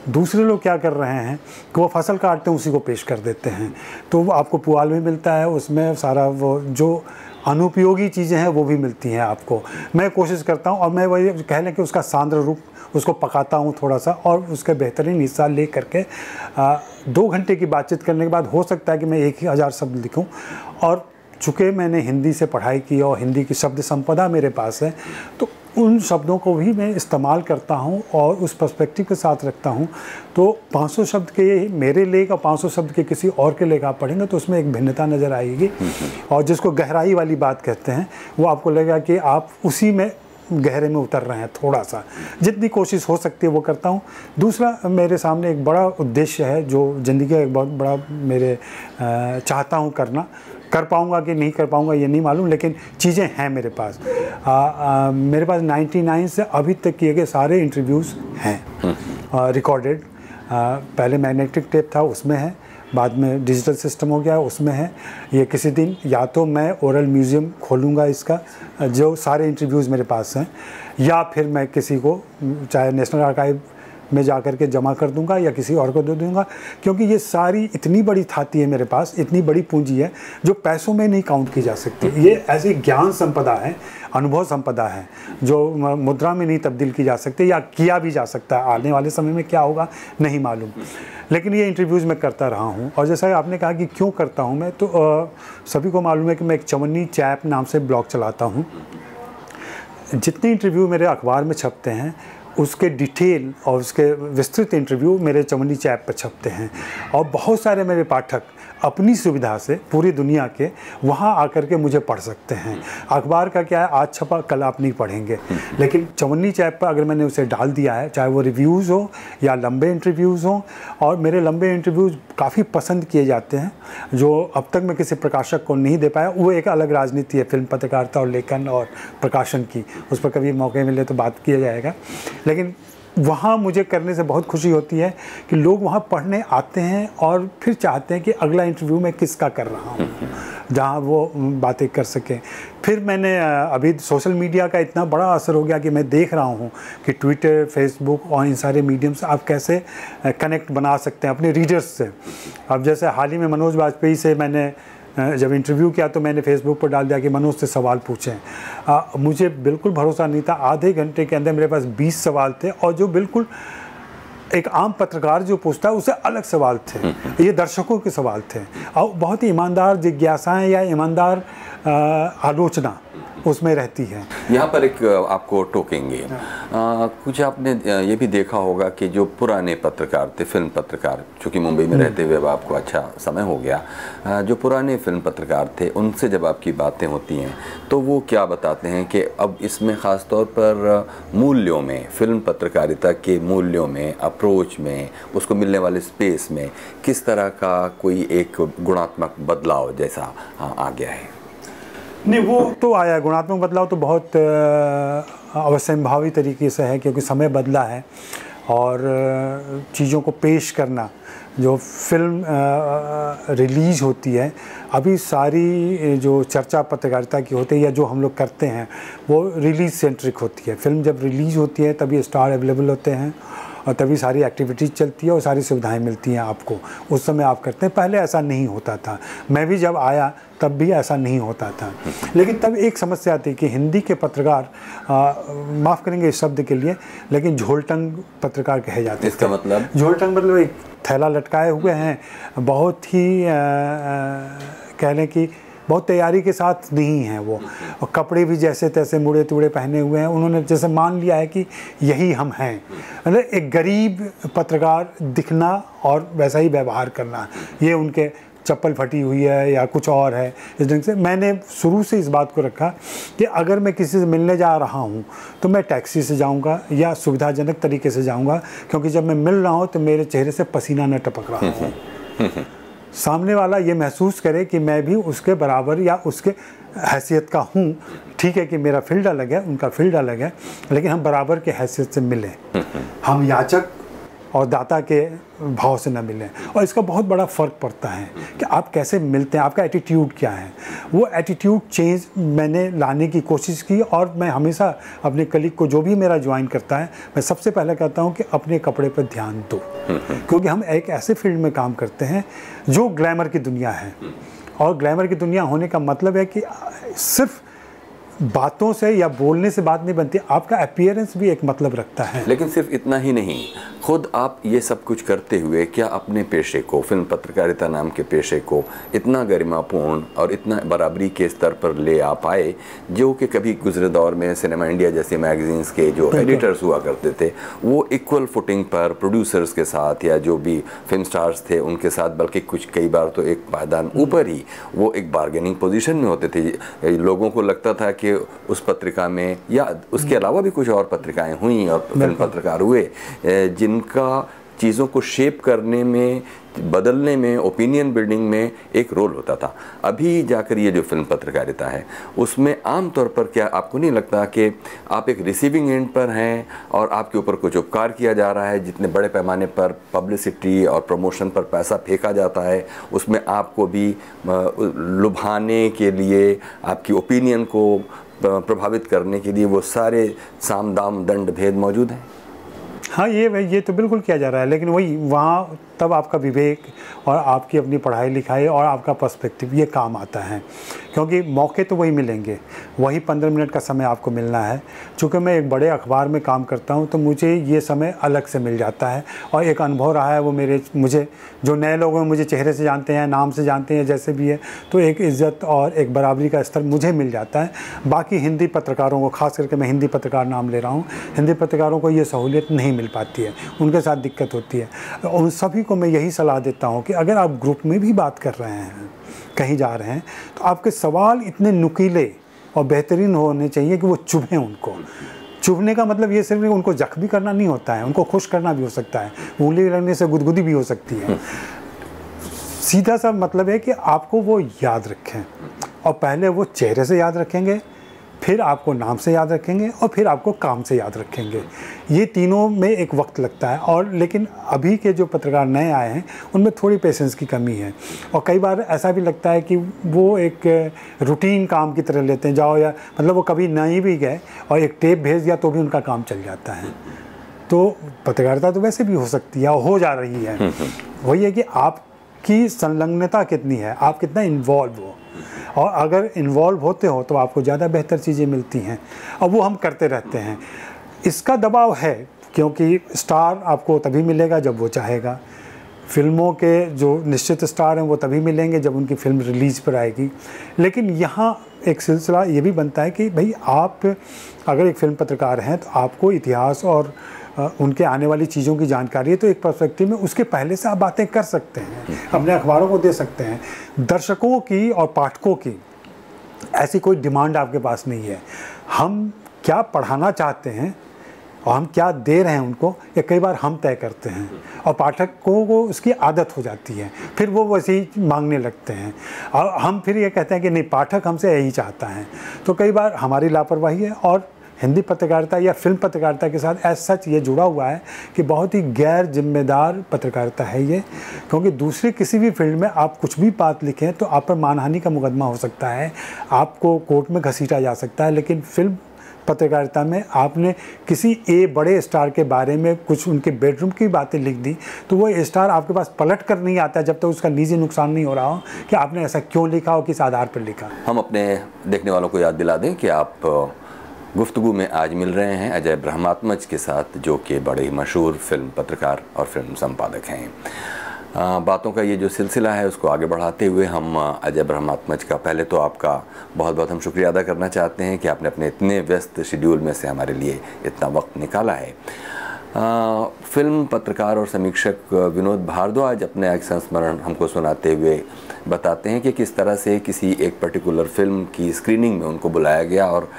दूसरे लोग क्या कर रहे हैं कि वो फसल काटते हैं, उसी को पेश कर देते हैं, तो वो आपको पुआल भी मिलता है, उसमें सारा वो जो अनुपयोगी चीज़ें हैं वो भी मिलती हैं आपको। मैं कोशिश करता हूँ और मैं वही कह लें कि उसका सांद्र रूप उसको पकाता हूँ थोड़ा सा और उसके बेहतरीन हिस्सा ले करके 2 घंटे की बातचीत करने के बाद हो सकता है कि मैं 1000 शब्द लिखूँ। और चूँकि मैंने हिंदी से पढ़ाई की और हिंदी की शब्द संपदा मेरे पास है, तो उन शब्दों को भी मैं इस्तेमाल करता हूँ और उस पर्सपेक्टिव के साथ रखता हूँ। तो 500 शब्द के मेरे लेख और 500 शब्द के किसी और के लेख आप पढ़ेंगे तो उसमें एक भिन्नता नज़र आएगी, और जिसको गहराई वाली बात कहते हैं वो आपको लगेगा कि आप उसी में गहरे में उतर रहे हैं। थोड़ा सा जितनी कोशिश हो सकती है वो करता हूँ। दूसरा, मेरे सामने एक बड़ा उद्देश्य है जो ज़िंदगी का एक बहुत बड़ा मेरे चाहता हूँ करना। कर पाऊँगा कि नहीं कर पाऊँगा ये नहीं मालूम, लेकिन चीज़ें हैं मेरे पास। मेरे पास 99 से अभी तक किए गए सारे इंटरव्यूज़ हैं रिकॉर्डेड। पहले मैग्नेटिक टेप था, उसमें है, बाद में डिजिटल सिस्टम हो गया, उसमें है। ये किसी दिन या तो मैं ओरल म्यूज़ियम खोलूँगा इसका, जो सारे इंटरव्यूज़ मेरे पास हैं, या फिर मैं किसी को चाहे नेशनल आर्काइव में जा कर के जमा कर दूंगा या किसी और को दे दूंगा, क्योंकि ये सारी इतनी बड़ी थाती है मेरे पास, इतनी बड़ी पूंजी है जो पैसों में नहीं काउंट की जा सकती। ये ऐसी ज्ञान संपदा है, अनुभव संपदा है जो मुद्रा में नहीं तब्दील की जा सकती, या किया भी जा सकता है। आने वाले समय में क्या होगा नहीं मालूम, लेकिन ये इंटरव्यूज़ मैं करता रहा हूँ। और जैसा आपने कहा कि क्यों करता हूँ मैं, तो सभी को मालूम है कि मैं एक चवन्नी चैप नाम से ब्लॉग चलाता हूँ। जितने इंटरव्यू मेरे अखबार में छपते हैं उसके डिटेल और उसके विस्तृत इंटरव्यू मेरे चवन्नी चैप पर छपते हैं, और बहुत सारे मेरे पाठक अपनी सुविधा से पूरी दुनिया के वहाँ आकर के मुझे पढ़ सकते हैं। अखबार का क्या है, आज छपा कल आप नहीं पढ़ेंगे, लेकिन चवन्नी चैप पर अगर मैंने उसे डाल दिया है, चाहे वो रिव्यूज़ हो या लंबे इंटरव्यूज़ हों, और मेरे लंबे इंटरव्यूज़ काफ़ी पसंद किए जाते हैं, जो अब तक मैं किसी प्रकाशक को नहीं दे पाया। वो एक अलग राजनीति है फिल्म पत्रकारिता और लेखन और प्रकाशन की, उस पर कभी मौके मिले तो बात किया जाएगा। लेकिन वहाँ मुझे करने से बहुत खुशी होती है कि लोग वहाँ पढ़ने आते हैं और फिर चाहते हैं कि अगला इंटरव्यू मैं किसका कर रहा हूँ, जहाँ वो बातें कर सकें। फिर मैंने अभी सोशल मीडिया का इतना बड़ा असर हो गया कि मैं देख रहा हूँ कि ट्विटर, फेसबुक और इन सारे मीडियम से आप कैसे कनेक्ट बना सकते हैं अपने रीडर्स से। अब जैसे हाल ही में मनोज वाजपेयी से मैंने जब इंटरव्यू किया तो मैंने फेसबुक पर डाल दिया कि मनोज से सवाल पूछें। मुझे बिल्कुल भरोसा नहीं था, आधे घंटे के अंदर मेरे पास 20 सवाल थे, और जो बिल्कुल एक आम पत्रकार जो पूछता है उससे अलग सवाल थे। ये दर्शकों के सवाल थे, और बहुत ही ईमानदार जिज्ञासाएं या ईमानदार आलोचना उसमें रहती है। यहाँ पर एक आपको टोकेंगे, कुछ आपने ये भी देखा होगा कि जो पुराने पत्रकार थे, फिल्म पत्रकार, चूँकि मुंबई में रहते हुए अब आपको अच्छा समय हो गया, जो पुराने फिल्म पत्रकार थे उनसे जब आपकी बातें होती हैं तो वो क्या बताते हैं कि अब इसमें ख़ास तौर पर मूल्यों में, फिल्म पत्रकारिता के मूल्यों में, अप्रोच में, उसको मिलने वाले स्पेस में किस तरह का कोई एक गुणात्मक बदलाव जैसा आ गया है? नहीं, वो तो आया, गुणात्मक बदलाव तो बहुत अवश्यंभावी तरीके से है, क्योंकि समय बदला है और चीज़ों को पेश करना, जो फिल्म रिलीज़ होती है, अभी सारी जो चर्चा पत्रकारिता की होती है या जो हम लोग करते हैं वो रिलीज़ सेंट्रिक होती है। फिल्म जब रिलीज़ होती है तभी स्टार अवेलेबल होते हैं और तभी सारी एक्टिविटीज़ चलती है और सारी सुविधाएं मिलती हैं आपको, उस समय आप करते हैं। पहले ऐसा नहीं होता था, मैं भी जब आया तब भी ऐसा नहीं होता था। लेकिन तब एक समस्या थी कि हिंदी के पत्रकार, माफ़ करेंगे इस शब्द के लिए, लेकिन झोलटंग पत्रकार कहे जाते थे। इसका मतलब? झोलटंग मतलब एक थैला लटकाए हुए हैं, बहुत ही कह लें कि बहुत तैयारी के साथ नहीं है वो, और कपड़े भी जैसे तैसे मुड़े तुड़े पहने हुए हैं। उन्होंने जैसे मान लिया है कि यही हम हैं, मतलब एक गरीब पत्रकार दिखना और वैसा ही व्यवहार करना, ये उनके चप्पल फटी हुई है या कुछ और है, इस ढंग से। मैंने शुरू से इस बात को रखा कि अगर मैं किसी से मिलने जा रहा हूँ तो मैं टैक्सी से जाऊँगा या सुविधाजनक तरीके से जाऊँगा, क्योंकि जब मैं मिल रहा हूँ तो मेरे चेहरे से पसीना न टपक रहा हो, सामने वाला ये महसूस करे कि मैं भी उसके बराबर या उसके हैसियत का हूँ। ठीक है कि मेरा फील्ड अलग है, उनका फील्ड अलग है, लेकिन हम बराबर के हैसियत से मिलें, हम याचक और दाता के भाव से न मिलें। और इसका बहुत बड़ा फ़र्क पड़ता है कि आप कैसे मिलते हैं, आपका एटीट्यूड क्या है। वो एटीट्यूड चेंज मैंने लाने की कोशिश की, और मैं हमेशा अपने कलीग को, जो भी मेरा ज्वाइन करता है, मैं सबसे पहले कहता हूँ कि अपने कपड़े पर ध्यान दो, क्योंकि हम एक ऐसे फील्ड में काम करते हैं जो ग्लैमर की दुनिया है, और ग्लैमर की दुनिया होने का मतलब है कि सिर्फ बातों से या बोलने से बात नहीं बनती, आपका अपीयरेंस भी एक मतलब रखता है। लेकिन सिर्फ इतना ही नहीं, खुद आप ये सब कुछ करते हुए क्या अपने पेशे को, फिल्म पत्रकारिता नाम के पेशे को इतना गरिमापूर्ण और इतना बराबरी के स्तर पर ले आ पाए, जो कि कभी गुजरे दौर में सिनेमा इंडिया जैसे मैगजीन्स के जो एडिटर्स हुआ करते थे वो इक्वल फुटिंग पर प्रोड्यूसर्स के साथ या जो भी फिल्म स्टार्स थे उनके साथ, बल्कि कुछ कई बार तो एक पायदान ऊपर ही वो एक बार्गेनिंग पोजीशन में होते थे। लोगों को लगता था कि उस पत्रिका में या उसके अलावा भी कुछ और पत्रिकाएं हुई और फिल्म पत्रकार हुए जिनका चीज़ों को शेप करने में, बदलने में, ओपिनियन बिल्डिंग में एक रोल होता था। अभी जाकर ये जो फिल्म पत्रकारिता है उसमें आम तौर पर क्या आपको नहीं लगता कि आप एक रिसीविंग एंड पर हैं और आपके ऊपर कुछ उपकार किया जा रहा है, जितने बड़े पैमाने पर पब्लिसिटी और प्रमोशन पर पैसा फेंका जाता है उसमें आपको भी लुभाने के लिए, आपकी ओपिनियन को प्रभावित करने के लिए वो सारे साम दाम दंड भेद मौजूद हैं? हाँ, ये तो बिल्कुल किया जा रहा है, लेकिन वही वहाँ तब आपका विवेक और आपकी अपनी पढ़ाई लिखाई और आपका पर्सपेक्टिव ये काम आता है, क्योंकि मौके तो वही मिलेंगे, वही 15 मिनट का समय आपको मिलना है। चूँकि मैं एक बड़े अखबार में काम करता हूँ तो मुझे ये समय अलग से मिल जाता है और एक अनुभव रहा है वो मुझे जो नए लोग हैं मुझे चेहरे से जानते हैं, नाम से जानते हैं, जैसे भी है, तो एक इज़्ज़त और एक बराबरी का स्तर मुझे मिल जाता है। बाकी हिंदी पत्रकारों को, ख़ास करके मैं हिंदी पत्रकार नाम ले रहा हूँ, हिंदी पत्रकारों को ये सहूलियत नहीं मिल पाती है, उनके साथ दिक्कत होती है। उन सभी को मैं यही सलाह देता हूँ कि अगर आप ग्रुप में भी बात कर रहे हैं, कहीं जा रहे हैं, तो आपके सवाल इतने नुकीले और बेहतरीन होने चाहिए कि वो चुभें उनको। चुभने का मतलब ये सिर्फ उनको जख्मी करना नहीं होता है, उनको खुश करना भी हो सकता है, उंगली लगने से गुदगुदी भी हो सकती है। सीधा सा मतलब है कि आपको वो याद रखें और पहले वो चेहरे से याद रखेंगे, फिर आपको नाम से याद रखेंगे और फिर आपको काम से याद रखेंगे। ये तीनों में एक वक्त लगता है और लेकिन अभी के जो पत्रकार नए आए हैं उनमें थोड़ी पेशेंस की कमी है और कई बार ऐसा भी लगता है कि वो एक रूटीन काम की तरह लेते हैं, जाओ या मतलब वो कभी नहीं भी गए और एक टेप भेज दिया तो भी उनका काम चल जाता है। तो पत्रकारिता तो वैसे भी हो सकती है और हो जा रही है। वही है कि आपकी संलग्नता कितनी है, आप कितना इन्वॉल्व हो, और अगर इन्वॉल्व होते हो तो आपको ज़्यादा बेहतर चीज़ें मिलती हैं और वो हम करते रहते हैं। इसका दबाव है क्योंकि स्टार आपको तभी मिलेगा जब वो चाहेगा, फिल्मों के जो निश्चित स्टार हैं वो तभी मिलेंगे जब उनकी फिल्म रिलीज़ पर आएगी। लेकिन यहाँ एक सिलसिला ये भी बनता है कि भाई आप अगर एक फिल्म पत्रकार हैं तो आपको इतिहास और उनके आने वाली चीज़ों की जानकारी है, तो एक पर्सपेक्टिव में उसके पहले से आप बातें कर सकते हैं, अपने अखबारों को दे सकते हैं। दर्शकों की और पाठकों की ऐसी कोई डिमांड आपके पास नहीं है। हम क्या पढ़ाना चाहते हैं और हम क्या दे रहे हैं उनको, ये कई बार हम तय करते हैं और पाठकों को उसकी आदत हो जाती है, फिर वो वैसे ही मांगने लगते हैं और हम फिर ये कहते हैं कि नहीं, पाठक हमसे यही चाहता है। तो कई बार हमारी लापरवाही है और हिंदी पत्रकारिता या फिल्म पत्रकारिता के साथ एज सच ये जुड़ा हुआ है कि बहुत ही गैर जिम्मेदार पत्रकारिता है ये, क्योंकि दूसरी किसी भी फील्ड में आप कुछ भी बात लिखें तो आप पर मानहानि का मुकदमा हो सकता है, आपको कोर्ट में घसीटा जा सकता है। लेकिन फिल्म पत्रकारिता में आपने किसी बड़े स्टार के बारे में कुछ उनके बेडरूम की बातें लिख दी तो वो स्टार आपके पास पलट कर नहीं आता जब तक उसका निजी नुकसान नहीं हो रहा हो कि आपने ऐसा क्यों लिखा और किस आधार पर लिखा। हम अपने देखने वालों को याद दिला दें कि आप गुफ्तगू में आज मिल रहे हैं अजय ब्रह्मात्मज के साथ, जो कि बड़े ही मशहूर फिल्म पत्रकार और फिल्म संपादक हैं। बातों का ये जो सिलसिला है उसको आगे बढ़ाते हुए हम अजय ब्रह्मात्मज का पहले तो आपका बहुत बहुत हम शुक्रिया अदा करना चाहते हैं कि आपने अपने इतने व्यस्त शेड्यूल में से हमारे लिए इतना वक्त निकाला है। फिल्म पत्रकार और समीक्षक विनोद भारद्वाज अपने एक संस्मरण हमको सुनाते हुए बताते हैं कि किस तरह से किसी एक पर्टिकुलर फिल्म की स्क्रीनिंग में उनको बुलाया गया और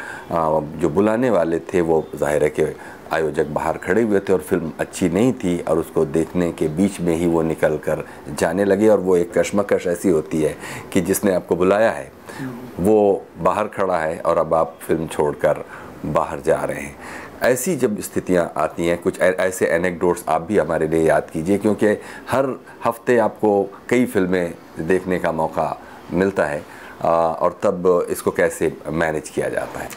जो बुलाने वाले थे वो जाहिर है कि आयोजक बाहर खड़े हुए थे और फिल्म अच्छी नहीं थी और उसको देखने के बीच में ही वो निकल कर जाने लगे। और वो एक कशमकश ऐसी होती है कि जिसने आपको बुलाया है वो बाहर खड़ा है और अब आप फिल्म छोड़कर बाहर जा रहे हैं। ऐसी जब स्थितियां आती हैं, कुछ ऐसे एनेक्डोट्स आप भी हमारे लिए याद कीजिए, क्योंकि हर हफ्ते आपको कई फिल्में देखने का मौका मिलता है और तब इसको कैसे मैनेज किया जाता है?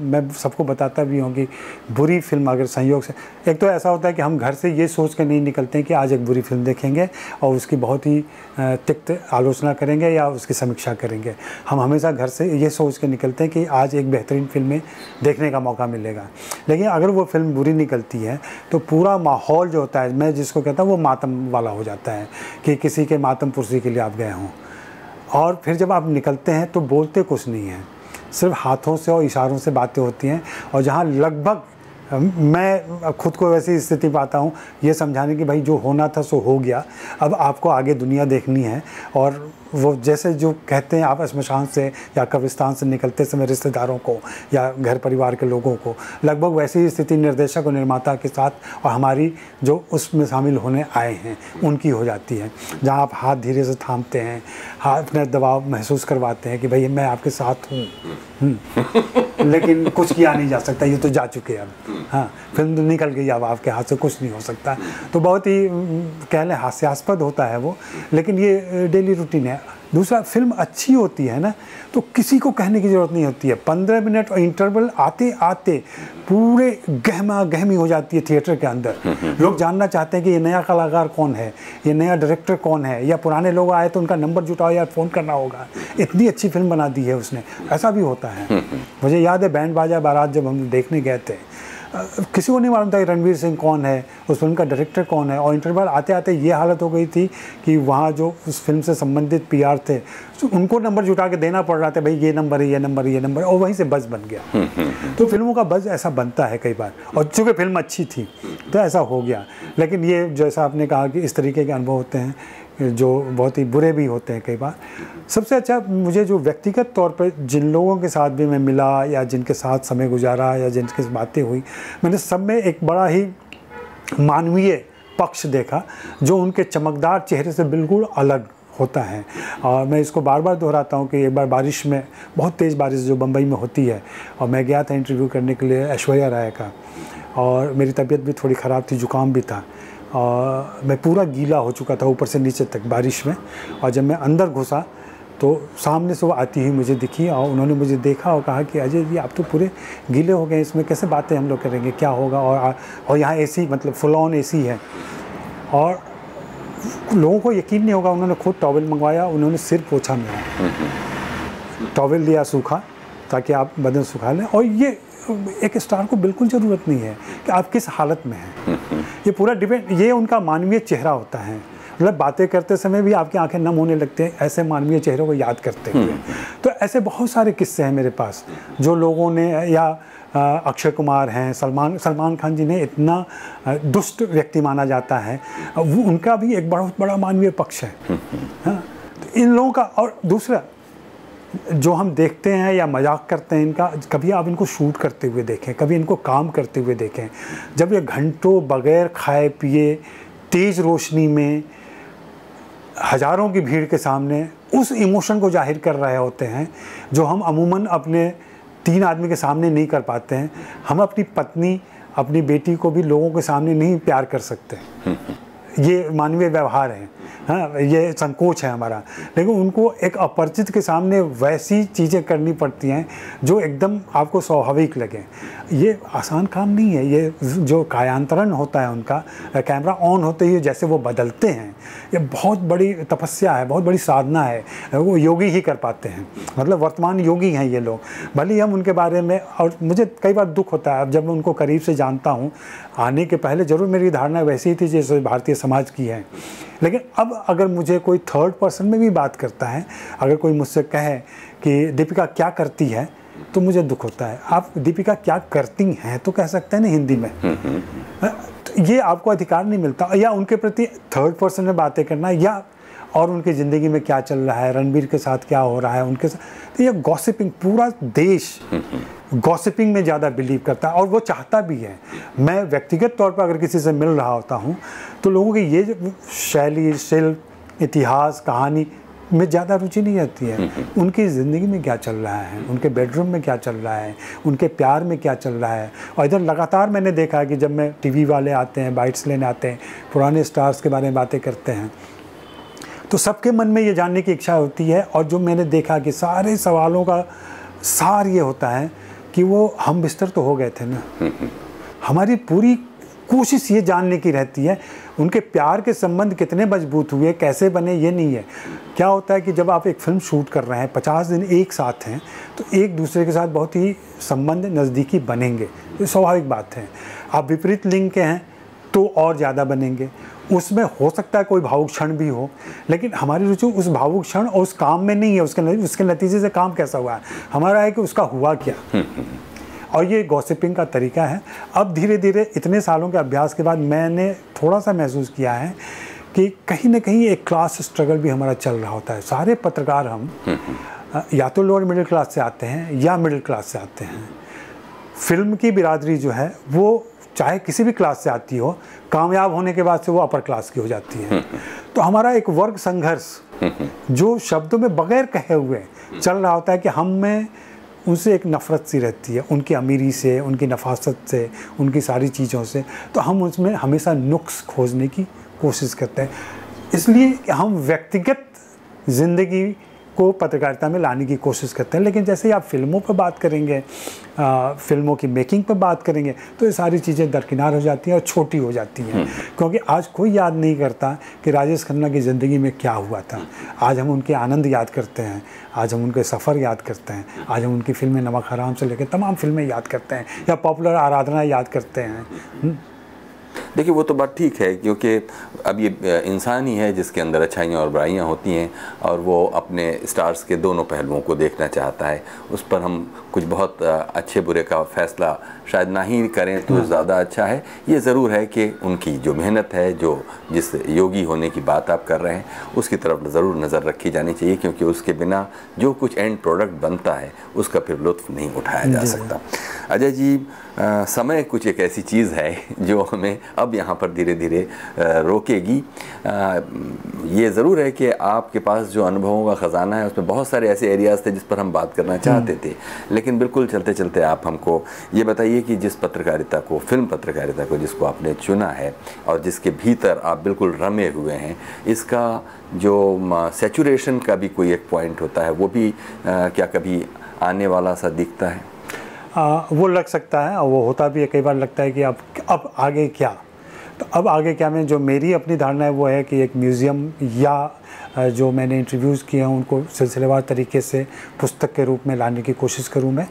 मैं सबको बताता भी हूँ कि बुरी फिल्म अगर संयोग से, एक तो ऐसा होता है कि हम घर से ये सोच कर नहीं निकलते हैं कि आज एक बुरी फिल्म देखेंगे और उसकी बहुत ही तिक्त आलोचना करेंगे या उसकी समीक्षा करेंगे। हम हमेशा घर से ये सोच कर निकलते हैं कि आज एक बेहतरीन फिल्में देखने का मौका मिलेगा। लेकिन अगर वो फिल्म बुरी निकलती है तो पूरा माहौल जो होता है, मैं जिसको कहता हूँ वो मातम वाला हो जाता है कि किसी के मातम पुरसी के लिए आप गए हों। और फिर जब आप निकलते हैं तो बोलते कुछ नहीं हैं, सिर्फ हाथों से और इशारों से बातें होती हैं। और जहाँ लगभग मैं खुद को वैसी स्थिति पाता हूँ ये समझाने की भाई जो होना था सो हो गया, अब आपको आगे दुनिया देखनी है। और वो जैसे जो कहते हैं आप श्मशान से या कब्रिस्तान से निकलते समय रिश्तेदारों को या घर परिवार के लोगों को, लगभग वैसी ही स्थिति निर्देशक और निर्माता के साथ और हमारी जो उसमें शामिल होने आए हैं उनकी हो जाती है। जहाँ आप हाथ धीरे से थामते हैं, हाथ अपने दबाव महसूस करवाते हैं कि भाई मैं आपके साथ हूँ, लेकिन कुछ किया नहीं जा सकता, ये तो जा चुके अब, हाँ फिल्म तो निकल गई, अब आपके हाथ से कुछ नहीं हो सकता। तो बहुत ही कह लें हास्यास्पद होता है वो, लेकिन ये डेली रूटीन है। दूसरा, फिल्म अच्छी होती है ना तो किसी को कहने की ज़रूरत नहीं होती है। 15 मिनट और इंटरवल आते आते पूरे गहमा गहमी हो जाती है थिएटर के अंदर। लोग जानना चाहते हैं कि ये नया कलाकार कौन है, ये नया डायरेक्टर कौन है, या पुराने लोग आए तो उनका नंबर जुटाओ या फ़ोन करना होगा, इतनी अच्छी फिल्म बना दी है उसने। ऐसा भी होता है। मुझे याद है बैंड बाजा बारात जब हम देखने गए थे, किसी को नहीं मालूम था कि रणवीर सिंह कौन है, उस फिल्म का डायरेक्टर कौन है। और इंटरवल आते आते ये हालत हो गई थी कि वहाँ जो उस फिल्म से संबंधित पीआर थे तो उनको नंबर जुटा के देना पड़ रहा था, भाई ये नंबर है, ये नंबर है, ये नंबर है, और वहीं से बज़ बन गया। तो फिल्मों का बज़ ऐसा बनता है कई बार, और चूँकि फिल्म अच्छी थी तो ऐसा हो गया। लेकिन ये जैसा आपने कहा कि इस तरीके के अनुभव होते हैं जो बहुत ही बुरे भी होते हैं कई बार। सबसे अच्छा मुझे जो व्यक्तिगत तौर पर जिन लोगों के साथ भी मैं मिला या जिनके साथ समय गुजारा या जिनके साथ बातें हुई, मैंने सब में एक बड़ा ही मानवीय पक्ष देखा जो उनके चमकदार चेहरे से बिल्कुल अलग होता है। और मैं इसको बार बार दोहराता हूँ कि एक बार बारिश में, बहुत तेज़ बारिश जो बम्बई में होती है, और मैं गया था इंटरव्यू करने के लिए ऐश्वर्या राय का, और मेरी तबीयत भी थोड़ी ख़राब थी, जुकाम भी था, और मैं पूरा गीला हो चुका था ऊपर से नीचे तक बारिश में। और जब मैं अंदर घुसा तो सामने से वो आती हुई मुझे दिखी, और उन्होंने मुझे देखा और कहा कि अजय जी आप तो पूरे गीले हो गए, इसमें कैसे बातें हम लोग करेंगे, क्या होगा। और यहाँ एसी, मतलब फुल ऑन एसी है, और लोगों को यकीन नहीं होगा, उन्होंने खुद टॉवल मंगवाया, उन्होंने सिर पोछा मेरा, टॉवल लिया सूखा ताकि आप बदन सुखा लें। और ये एक स्टार को बिल्कुल ज़रूरत नहीं है कि आप किस हालत में हैं, ये पूरा डिपेंड, ये उनका मानवीय चेहरा होता है। मतलब बातें करते समय भी आपकी आंखें नम होने लगते हैं ऐसे मानवीय चेहरों को याद करते हुए। तो ऐसे बहुत सारे किस्से हैं मेरे पास जो लोगों ने, या अक्षय कुमार हैं, सलमान खान जी ने इतना दुष्ट व्यक्ति माना जाता है, वो उनका भी एक बहुत बड़ा मानवीय पक्ष है। हाँ, तो इन लोगों का, और दूसरा जो हम देखते हैं या मजाक करते हैं इनका, कभी आप इनको शूट करते हुए देखें, कभी इनको काम करते हुए देखें, जब ये घंटों बगैर खाए पिए तेज़ रोशनी में हज़ारों की भीड़ के सामने उस इमोशन को जाहिर कर रहे होते हैं जो हम अमूमन अपने 3 आदमी के सामने नहीं कर पाते हैं। हम अपनी पत्नी, अपनी बेटी को भी लोगों के सामने नहीं प्यार कर सकते, ये मानवीय व्यवहार है। हाँ, ये संकोच है हमारा, लेकिन उनको एक अपरिचित के सामने वैसी चीज़ें करनी पड़ती हैं जो एकदम आपको स्वाभाविक लगे। ये आसान काम नहीं है। ये जो कायांतरण होता है उनका, कैमरा ऑन होते ही जैसे वो बदलते हैं, ये बहुत बड़ी तपस्या है, बहुत बड़ी साधना है, वो योगी ही कर पाते हैं। मतलब वर्तमान योगी हैं ये लोग, भले ही हम उनके बारे में, और मुझे कई बार दुख होता है अब जब मैं उनको करीब से जानता हूँ। आने के पहले ज़रूर मेरी धारणा वैसी ही थी जैसे भारतीय समाज की है, लेकिन अब अगर मुझे कोई थर्ड पर्सन में भी बात करता है, अगर कोई मुझसे कहे कि दीपिका क्या करती है, तो मुझे दुख होता है। आप दीपिका क्या करती हैं तो कह सकते हैं ना हिंदी में, तो ये आपको अधिकार नहीं मिलता। या उनके प्रति थर्ड पर्सन में बातें करना, या और उनकी ज़िंदगी में क्या चल रहा है, रणबीर के साथ क्या हो रहा है उनके साथ, तो ये गॉसिपिंग, पूरा देश गॉसिपिंग में ज़्यादा बिलीव करता है, और वो चाहता भी है। मैं व्यक्तिगत तौर पर अगर किसी से मिल रहा होता हूँ तो लोगों की ये शैली, शिल्प, इतिहास, कहानी में ज़्यादा रुचि नहीं रहती है। उनकी ज़िंदगी में क्या चल रहा है, उनके बेडरूम में क्या चल रहा है, उनके प्यार में क्या चल रहा है। और इधर लगातार मैंने देखा है कि जब मैं टीवी वाले आते हैं, बाइट्स लेने आते हैं, पुराने स्टार्स के बारे में बातें करते हैं, तो सबके मन में ये जानने की इच्छा होती है। और जो मैंने देखा कि सारे सवालों का सार ये होता है कि वो हम बिस्तर तो हो गए थे ना, हमारी पूरी कोशिश ये जानने की रहती है उनके प्यार के संबंध कितने मजबूत हुए, कैसे बने, ये नहीं है। क्या होता है कि जब आप एक फ़िल्म शूट कर रहे हैं, 50 दिन एक साथ हैं, तो एक दूसरे के साथ बहुत ही संबंध नज़दीकी बनेंगे, ये स्वाभाविक बात है। आप विपरीत लिंग के हैं तो और ज़्यादा बनेंगे। उसमें हो सकता है कोई भावुक क्षण भी हो, लेकिन हमारी रुचि उस भावुक क्षण और उस काम में नहीं है, उसके नतीजे से काम कैसा हुआ है, हमारा है कि उसका हुआ क्या। और ये गॉसिपिंग का तरीका है। अब धीरे धीरे इतने सालों के अभ्यास के बाद मैंने थोड़ा सा महसूस किया है कि कहीं ना कहीं एक क्लास स्ट्रगल भी हमारा चल रहा होता है। सारे पत्रकार हम या तो लोअर मिडिल क्लास से आते हैं या मिडिल क्लास से आते हैं। फिल्म की बिरादरी जो है वो चाहे किसी भी क्लास से आती हो, कामयाब होने के बाद से वो अपर क्लास की हो जाती है। तो हमारा एक वर्ग संघर्ष जो शब्दों में बगैर कहे हुए चल रहा होता है कि हम में उनसे एक नफ़रत सी रहती है, उनकी अमीरी से, उनकी नफासत से, उनकी सारी चीज़ों से। तो हम उसमें हमेशा नुक्स खोजने की कोशिश करते हैं। इसलिए हम व्यक्तिगत ज़िंदगी को पत्रकारिता में लाने की कोशिश करते हैं। लेकिन जैसे ही आप फिल्मों पर बात करेंगे, फिल्मों की मेकिंग पर बात करेंगे, तो ये सारी चीज़ें दरकिनार हो जाती हैं और छोटी हो जाती हैं। क्योंकि आज कोई याद नहीं करता कि राजेश खन्ना की ज़िंदगी में क्या हुआ था। आज हम उनके आनंद याद करते हैं, आज हम उनके सफ़र याद करते हैं, आज हम उनकी फिल्में नमक हराम से लेकर तमाम फिल्में याद करते हैं या पॉपुलर आराधना याद करते हैं। देखिए वो तो बात ठीक है, क्योंकि अब ये इंसान ही है जिसके अंदर अच्छाइयाँ और बुराइयाँ होती हैं और वो अपने स्टार्स के दोनों पहलुओं को देखना चाहता है। उस पर हम कुछ बहुत अच्छे बुरे का फैसला शायद ना ही करें तो ज़्यादा अच्छा है। ये ज़रूर है कि उनकी जो मेहनत है, जो जिस योगी होने की बात आप कर रहे हैं, उसकी तरफ ज़रूर नज़र रखी जानी चाहिए, क्योंकि उसके बिना जो कुछ एंड प्रोडक्ट बनता है उसका फिर लुत्फ़ नहीं उठाया जा सकता। अजय जी, समय कुछ एक ऐसी चीज़ है जो हमें अब यहाँ पर धीरे धीरे रोकेगी। ये ज़रूर है कि आपके पास जो अनुभवों का ख़जाना है उसमें बहुत सारे ऐसे एरियाज़ थे जिस पर हम बात करना चाहते थे, लेकिन बिल्कुल चलते चलते आप हमको ये बताइए कि जिस पत्रकारिता को, फिल्म पत्रकारिता को जिसको आपने चुना है और जिसके भीतर आप बिल्कुल रमे हुए हैं, इसका जो सैचुरेशन का भी कोई एक पॉइंट होता है, वो भी क्या कभी आने वाला सा दिखता है? वो लग सकता है और वो होता भी है। कई बार लगता है कि अब आगे क्या। तो अब आगे क्या में जो मेरी अपनी धारणा है वो है कि एक म्यूज़ियम या जो मैंने इंटरव्यूज़ किए हैं उनको सिलसिलेवार तरीके से पुस्तक के रूप में लाने की कोशिश करूं मैं,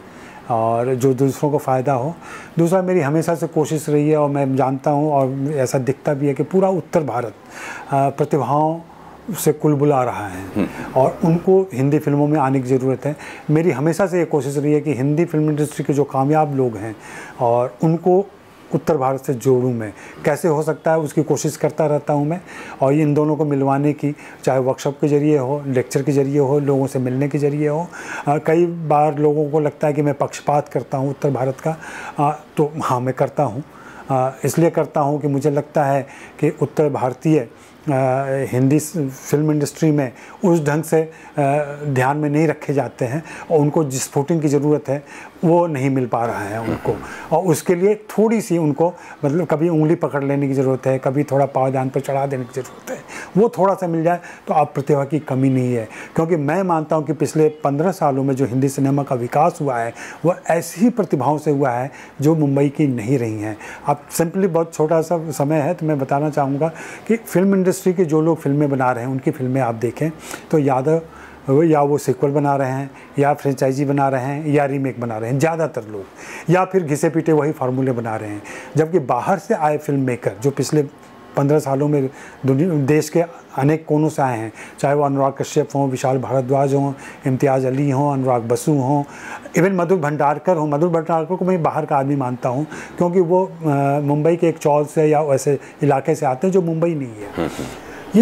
और जो दूसरों को फ़ायदा हो। दूसरा, मेरी हमेशा से कोशिश रही है और मैं जानता हूं और ऐसा दिखता भी है कि पूरा उत्तर भारत प्रतिभाओं से कुलबुला रहा है और उनको हिंदी फिल्मों में आने की ज़रूरत है। मेरी हमेशा से ये कोशिश रही है कि हिंदी फिल्म इंडस्ट्री के जो कामयाब लोग हैं और उनको उत्तर भारत से जोड़ूं मैं। कैसे हो सकता है उसकी कोशिश करता रहता हूं मैं, और इन दोनों को मिलवाने की, चाहे वर्कशॉप के ज़रिए हो, लेक्चर के ज़रिए हो, लोगों से मिलने के ज़रिए हो। कई बार लोगों को लगता है कि मैं पक्षपात करता हूं उत्तर भारत का, तो हाँ मैं करता हूं। इसलिए करता हूं कि मुझे लगता है कि उत्तर भारतीय हिंदी फिल्म इंडस्ट्री में उस ढंग से ध्यान में नहीं रखे जाते हैं और उनको जिस फुटिंग की ज़रूरत है वो नहीं मिल पा रहा है उनको, और उसके लिए थोड़ी सी उनको मतलब कभी उंगली पकड़ लेने की ज़रूरत है, कभी थोड़ा पावदान पर चढ़ा देने की ज़रूरत है। वो थोड़ा सा मिल जाए तो आप प्रतिभा की कमी नहीं है। क्योंकि मैं मानता हूँ कि पिछले 15 सालों में जो हिंदी सिनेमा का विकास हुआ है वह ऐसी ही प्रतिभाओं से हुआ है जो मुंबई की नहीं रही हैं। आप सिंपली, बहुत छोटा सा समय है तो मैं बताना चाहूँगा कि फिल्म इंडस्ट्री के जो लोग फिल्में बना रहे हैं उनकी फिल्में आप देखें तो या वो सीक्वल बना रहे हैं, या फ्रेंचाइजी बना रहे हैं, या रीमेक बना रहे हैं ज़्यादातर लोग, या फिर घिसे पीटे वही फार्मूले बना रहे हैं। जबकि बाहर से आए फिल्म मेकर जो पिछले 15 सालों में देश के अनेक कोनों से आए हैं, चाहे वो अनुराग कश्यप हों, विशाल भारद्वाज हों, इम्तियाज़ अली हों, अनुराग बसु हों, इवन मधुर भंडारकर हों। मधुर भंडारकर को मैं बाहर का आदमी मानता हूं क्योंकि वो मुंबई के एक चौल से या ऐसे इलाके से आते हैं जो मुंबई नहीं है। ये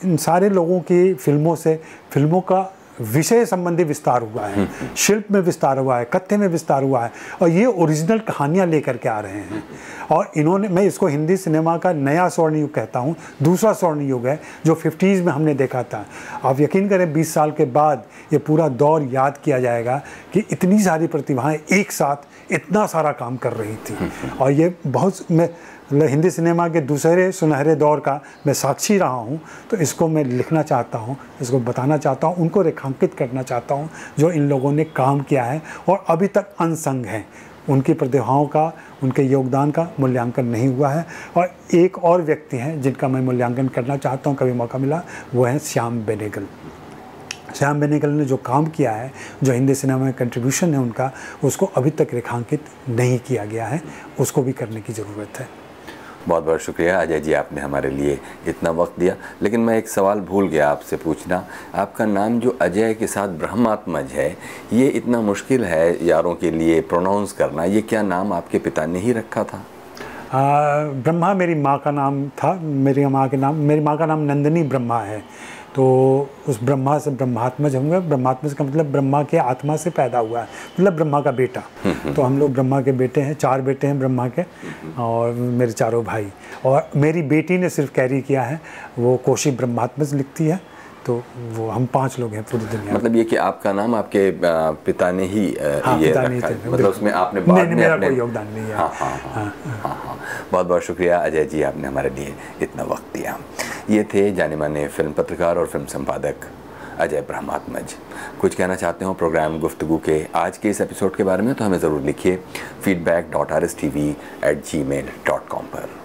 इन सारे लोगों की फिल्मों से फिल्मों का विषय संबंधी विस्तार हुआ है, शिल्प में विस्तार हुआ है, कथ्य में विस्तार हुआ है, और ये ओरिजिनल कहानियाँ लेकर के आ रहे हैं। और इन्होंने, मैं इसको हिंदी सिनेमा का नया स्वर्ण युग कहता हूँ, दूसरा स्वर्ण युग है जो 50s में हमने देखा था। आप यकीन करें 20 साल के बाद ये पूरा दौर याद किया जाएगा कि इतनी सारी प्रतिभाएं एक साथ इतना सारा काम कर रही थी। और ये बहुत, मैं हिंदी सिनेमा के दूसरे सुनहरे दौर का मैं साक्षी रहा हूँ, तो इसको मैं लिखना चाहता हूँ, इसको बताना चाहता हूँ, उनको रेखांकित करना चाहता हूँ जो इन लोगों ने काम किया है और अभी तक अनसंग हैं। उनकी प्रतिभाओं का, उनके योगदान का मूल्यांकन नहीं हुआ है। और एक और व्यक्ति हैं जिनका मैं मूल्यांकन करना चाहता हूं, कभी मौका मिला, वो हैं श्याम बेनेगल। श्याम बेनेगल ने जो काम किया है, जो हिंदी सिनेमा में कंट्रीब्यूशन है उनका, उसको अभी तक रेखांकित नहीं किया गया है, उसको भी करने की ज़रूरत है। बहुत बहुत शुक्रिया अजय जी, आपने हमारे लिए इतना वक्त दिया। लेकिन मैं एक सवाल भूल गया आपसे पूछना, आपका नाम जो अजय के साथ ब्रह्मात्मज है, ये इतना मुश्किल है यारों के लिए प्रोनाउंस करना, ये क्या नाम आपके पिता ने ही रखा था? ब्रह्मा मेरी माँ का नाम था। मेरी माँ का नाम नंदिनी ब्रह्मा है, तो उस ब्रह्मा से ब्रह्मात्मज होंगे। ब्रह्मात्मज का मतलब ब्रह्मा के आत्मा से पैदा हुआ है, मतलब ब्रह्मा का बेटा। तो हम लोग ब्रह्मा के बेटे हैं, 4 बेटे हैं ब्रह्मा के, और मेरे 4 भाई। और मेरी बेटी ने सिर्फ कैरी किया है, वो कोशी ब्रह्मात्मज लिखती है, तो वो हम 5 लोग हैं पूरी दुनिया में। मतलब ये कि आपका नाम आपके पिता ने ही ये रखा है, मतलब उसमें आपने बाद में मेरा अपने कोई योगदान नहीं है। हाँ। बहुत बहुत शुक्रिया अजय जी, आपने हमारे लिए इतना वक्त दिया। ये थे जाने माने फिल्म पत्रकार और फिल्म संपादक अजय ब्रह्मात्मज। कुछ कहना चाहते हो प्रोग्राम गुफ्तगू के आज के इस एपिसोड के बारे में, तो हमें ज़रूर लिखिए feedback.rstv@gmail.com पर।